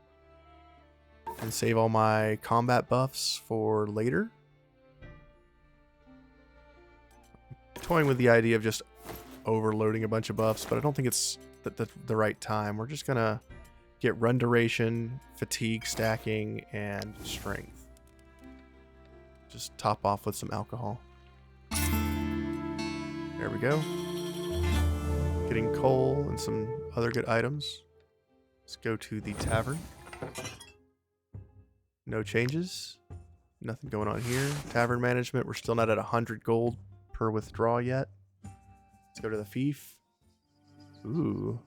and save all my combat buffs for later. I'm toying with the idea of just overloading a bunch of buffs, but I don't think it's the right time. We're just gonna get run duration, fatigue stacking, and strength. Just top off with some alcohol. There we go. Getting coal and some other good items. Let's go to the tavern. No changes. Nothing going on here. Tavern management. We're still not at 100 gold per withdrawal yet. Let's go to the Fief. Ooh.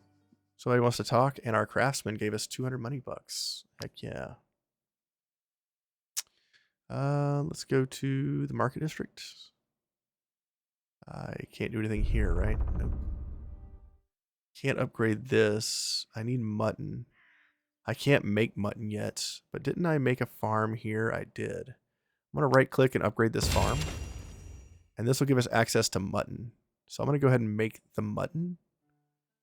Somebody wants to talk, and our craftsman gave us 200 money bucks. Heck yeah. Let's go to the market district. I can't do anything here, right? Nope. Can't upgrade this. I need mutton. I can't make mutton yet, but didn't I make a farm here? I did. I'm going to right click and upgrade this farm. And this will give us access to mutton. So I'm going to go ahead and make the mutton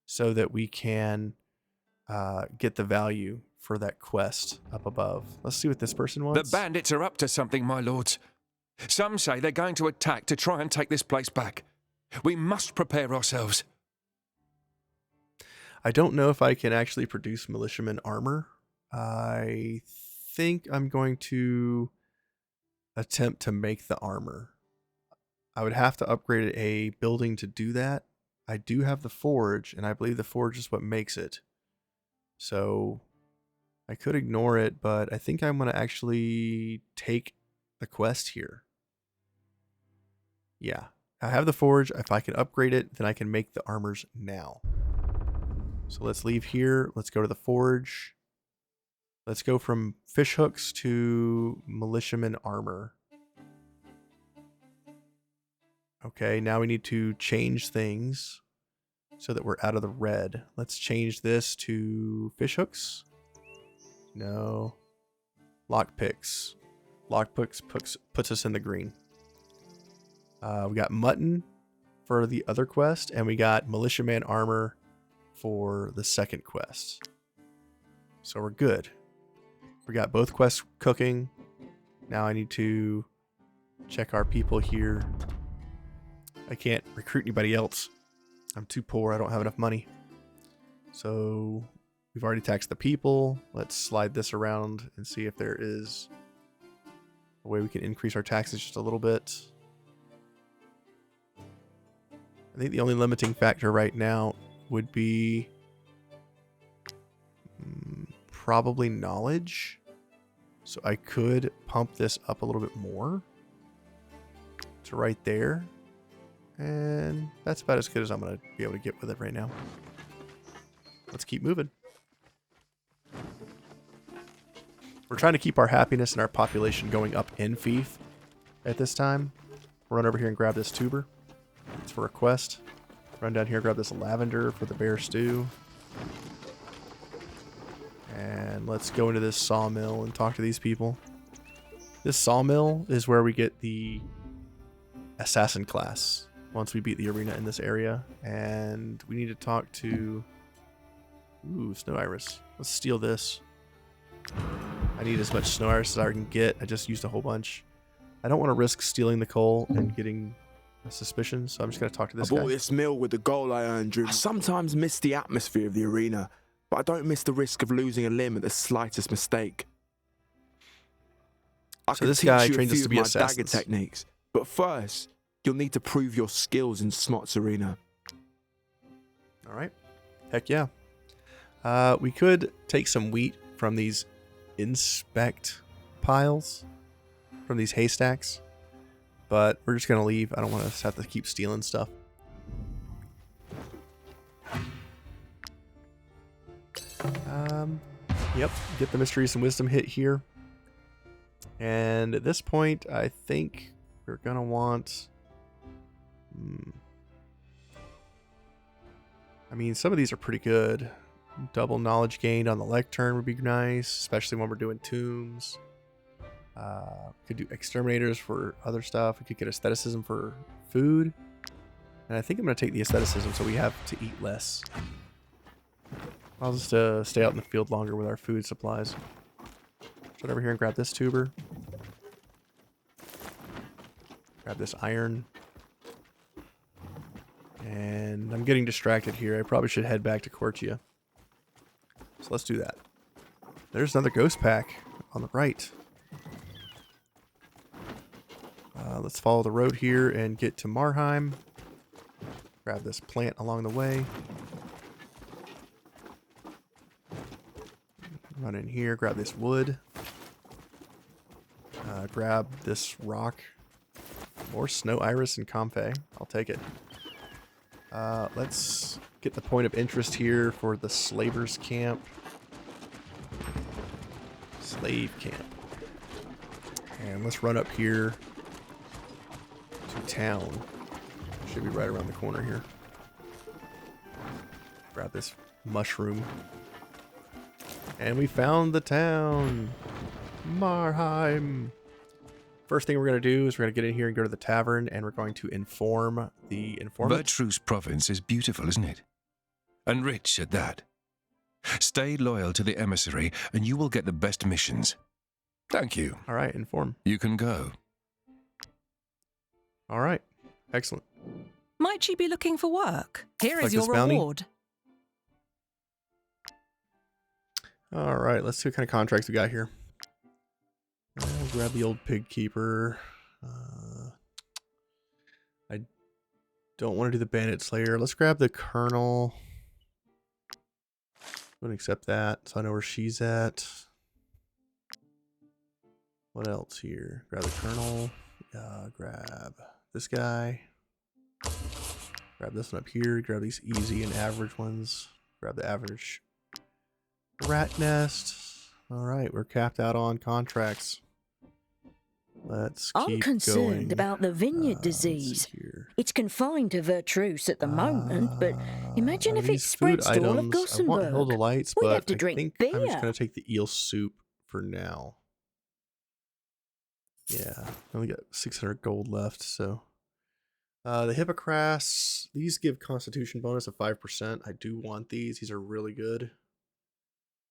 so that we can get the value for that quest up above. Let's see what this person wants. The bandits are up to something, my lords. Some say they're going to attack to try and take this place back. We must prepare ourselves. I don't know if I can actually produce militiaman armor. I think I'm going to attempt to make the armor. I would have to upgrade a building to do that. I do have the forge, and I believe the forge is what makes it. So I could ignore it, but I think I'm going to actually take the quest here. Yeah, I have the forge. If I can upgrade it, then I can make the armors now. So let's leave here. Let's go to the forge. Let's go from fish hooks to militiaman armor. Okay, now we need to change things so that we're out of the red. Let's change this to fish hooks. No. Lockpicks. Lockpicks puts us in the green. We got mutton for the other quest, and we got militiaman armor for the second quest. So we're good. We got both quests cooking. Now I need to check our people here. I can't recruit anybody else. I'm too poor. I don't have enough money. So we've already taxed the people. Let's slide this around and see if there is a way we can increase our taxes just a little bit. I think the only limiting factor right now would be probably knowledge. So I could pump this up a little bit more to right there. And that's about as good as I'm going to be able to get with it right now. Let's keep moving. We're trying to keep our happiness and our population going up in Fief at this time. Run over here and grab this tuber. It's for a quest. Run down here, grab this lavender for the bear stew. And let's go into this sawmill and talk to these people. This sawmill is where we get the assassin class once we beat the arena in this area. And we need to talk to... Ooh, snow iris. Let's steal this. I need as much snow iris as I can get. I just used a whole bunch. I don't want to risk stealing the coal and getting a suspicion, so I'm just going to talk to this guy. I bought this mill with the gold I earned during... I sometimes miss the atmosphere of the arena, but I don't miss the risk of losing a limb at the slightest mistake. So this guy trains us to be assassins. Dagger techniques, but first, you'll need to prove your skills in Smot's arena. All right. Heck yeah. We could take some wheat from these inspect piles, from these haystacks, but we're just going to leave. I don't want to have to keep stealing stuff. Yep, get the Mysteries and Wisdom hit here. And at this point, I think we're going to want... I mean, some of these are pretty good. Double knowledge gained on the lectern would be nice, especially when we're doing tombs. Could do exterminators for other stuff. We could get aestheticism for food. And I think I'm going to take the aestheticism so we have to eat less. I'll just stay out in the field longer with our food supplies. Run over here and grab this tuber. Grab this iron. And I'm getting distracted here. I probably should head back to Cortia. So let's do that. There's another ghost pack on the right. Let's follow the road here and get to Marheim. Grab this plant along the way. Run in here, grab this wood. Grab this rock. More snow iris and comfey. I'll take it. Let's get the point of interest here for the slavers camp. Slave camp. And let's run up here to town. Should be right around the corner here. Grab this mushroom. And we found the town. Marheim. First thing we're going to do is we're going to get in here and go to the tavern, and we're going to inform the informant. Vertruse province is beautiful, isn't it? And rich at that. Stay loyal to the emissary, and you will get the best missions. Thank you. All right, inform. You can go. All right, excellent. Might you be looking for work? Here is Like your this bounty? reward. All right, let's see what kind of contracts we got here. I'll grab the old pig keeper. I don't want to do the bandit slayer. Let's grab the colonel. I'm going to accept that, so I know where she's at. What else here? Grab the colonel. Grab this guy. Grab this one up here. Grab these easy and average ones. Grab the average rat nest. All right, we're capped out on contracts. Let's keep I'm concerned going. about the vineyard disease. It's confined to Vertruse at the moment, but imagine if it these spreads food to all of items, I want Gothenburg. Hilda Lights, We'd but have to I drink think beer. I'm just going to take the eel soup for now. Yeah, I only got 600 gold left, so. The Hippocras, these give constitution bonus of 5%. I do want these. These are really good.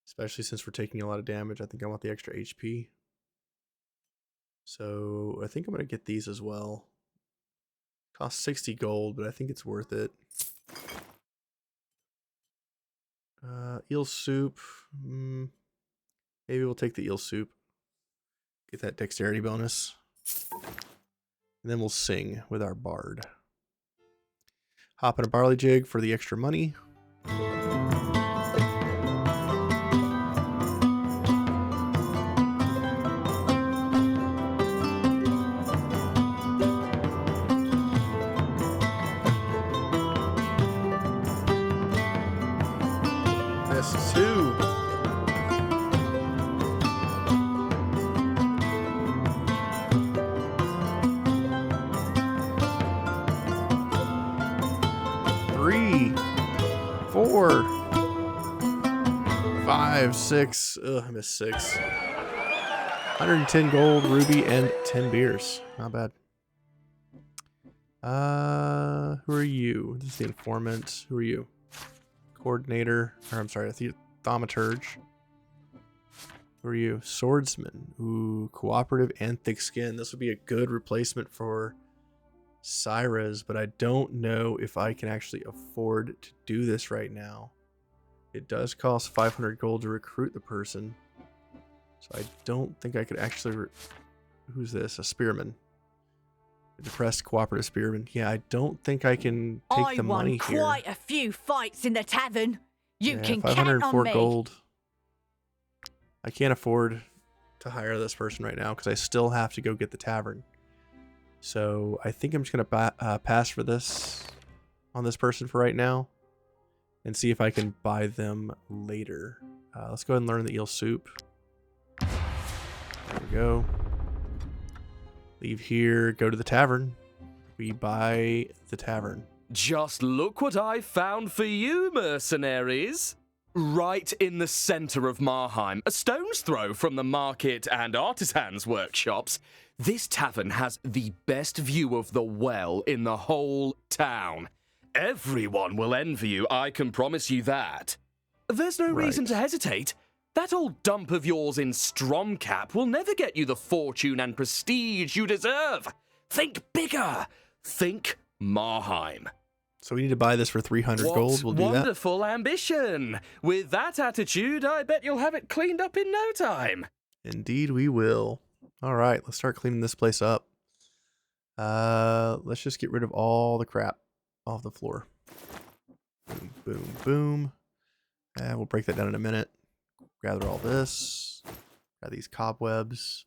Especially since we're taking a lot of damage. I think I want the extra HP. So I think I'm going to get these as well. Cost 60 gold, but I think it's worth it. Eel soup. Maybe we'll take the eel soup. Get that dexterity bonus. And then we'll sing with our bard. Hop in a barley jig for the extra money. That's 2. Four, 5, 6. Ugh, I missed 6. 110 gold, ruby, and 10 beers. Not bad. Who are you? This is the informant. Who are you? Coordinator. Or I'm sorry, the thaumaturge. Who are you? Swordsman. Ooh, cooperative and thick skin. This would be a good replacement for Cyrus, but I don't know if I can actually afford to do this right now. It does cost 500 gold to recruit the person, so I don't think I could actually who's this? A spearman. A depressed cooperative spearman. Yeah, I don't think I can take the money here. I won quite a few fights in the tavern. You can count 504 on me. gold. I can't afford to hire this person right now because I still have to go get the tavern. So I think I'm just going to pass for this on this person for right now and see if I can buy them later. Let's go ahead and learn the eel soup. There we go. Leave here, go to the tavern. We buy the tavern. Just look what I found for you, mercenaries. Right in the center of Marheim, a stone's throw from the market and artisans' workshops, this tavern has the best view of the well in the whole town. Everyone will envy you, I can promise you that. There's no reason to hesitate. That old dump of yours in Stromkapp will never get you the fortune and prestige you deserve. Think bigger. Think Marheim. So we need to buy this for 300 gold. We'll do that. Wonderful ambition. With that attitude, I bet you'll have it cleaned up in no time. Indeed we will. All right, let's start cleaning this place up. Let's just get rid of all the crap off the floor. Boom, boom, boom. And we'll break that down in a minute. Gather all this. Grab these cobwebs.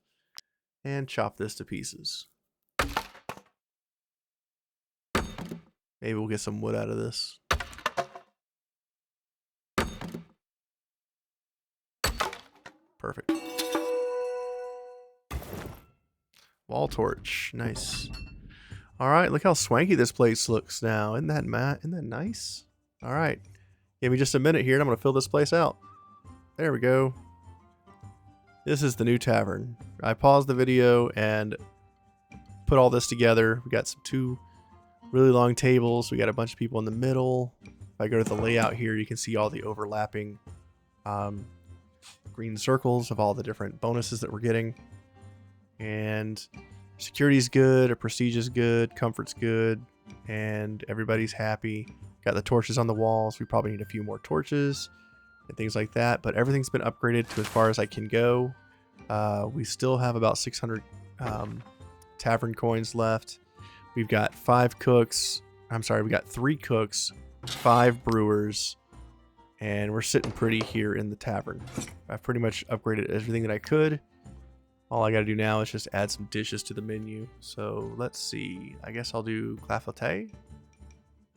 And chop this to pieces. Maybe we'll get some wood out of this. Perfect. Wall torch. Nice. All right, look how swanky this place looks now. Isn't that nice? All right. Give me just a minute here and I'm going to fill this place out. There we go. This is the new tavern. I paused the video and put all this together. We got two really long tables. We got a bunch of people in the middle. If I go to the layout here, you can see all the overlapping green circles of all the different bonuses that we're getting. And security's good, prestige is good, comfort's good, and everybody's happy. Got the torches on the walls. We probably need a few more torches and things like that, but everything's been upgraded to as far as I can go. We still have about 600 tavern coins left. We've got 5 cooks. I'm sorry, we got 3 cooks, 5 brewers, and we're sitting pretty here in the tavern. I've pretty much upgraded everything that I could. All I got to do now is just add some dishes to the menu. So let's see. I guess I'll do clafouti,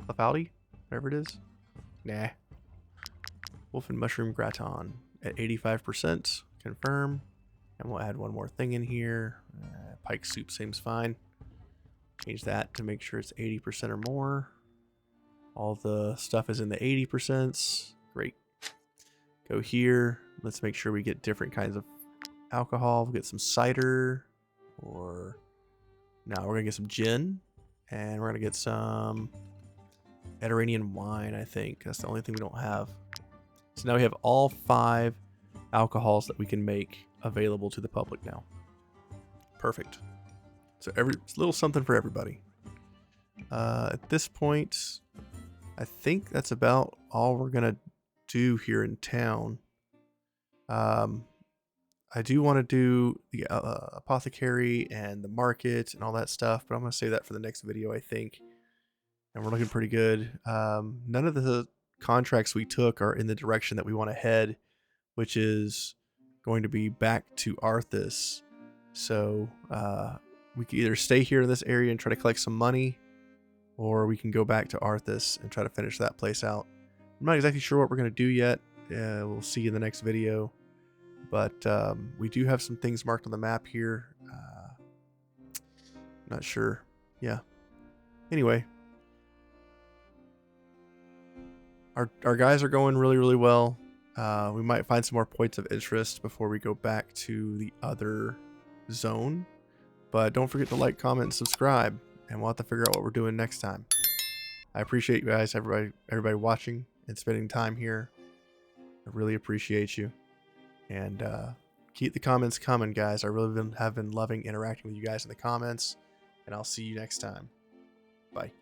whatever it is. Nah. Wolf and mushroom gratin at 85%. Confirm. And we'll add one more thing in here. Pike soup seems fine. Change that to make sure it's 80% or more. All the stuff is in the 80%. Great. Go here. Let's make sure we get different kinds of alcohol. We'll get some cider, or now we're gonna get some gin, and we're gonna get some Mediterranean wine. I think that's the only thing we don't have. So now we have all 5 alcohols that we can make available to the public now. Perfect. So it's a little something for everybody. At this point, I think that's about all we're gonna do here in town. I do want to do the apothecary and the market and all that stuff, but I'm going to save that for the next video, I think. And we're looking pretty good. None of the contracts we took are in the direction that we want to head, which is going to be back to Arthas. So we can either stay here in this area and try to collect some money, or we can go back to Arthas and try to finish that place out. I'm not exactly sure what we're going to do yet. We'll see in the next video. But we do have some things marked on the map here. Not sure. Yeah. Anyway. Our guys are going really, really well. We might find some more points of interest before we go back to the other zone. But don't forget to like, comment, and subscribe. And we'll have to figure out what we're doing next time. I appreciate you guys, everybody watching and spending time here. I really appreciate you. And keep the comments coming, guys. I really have been loving interacting with you guys in the comments. And I'll see you next time. Bye.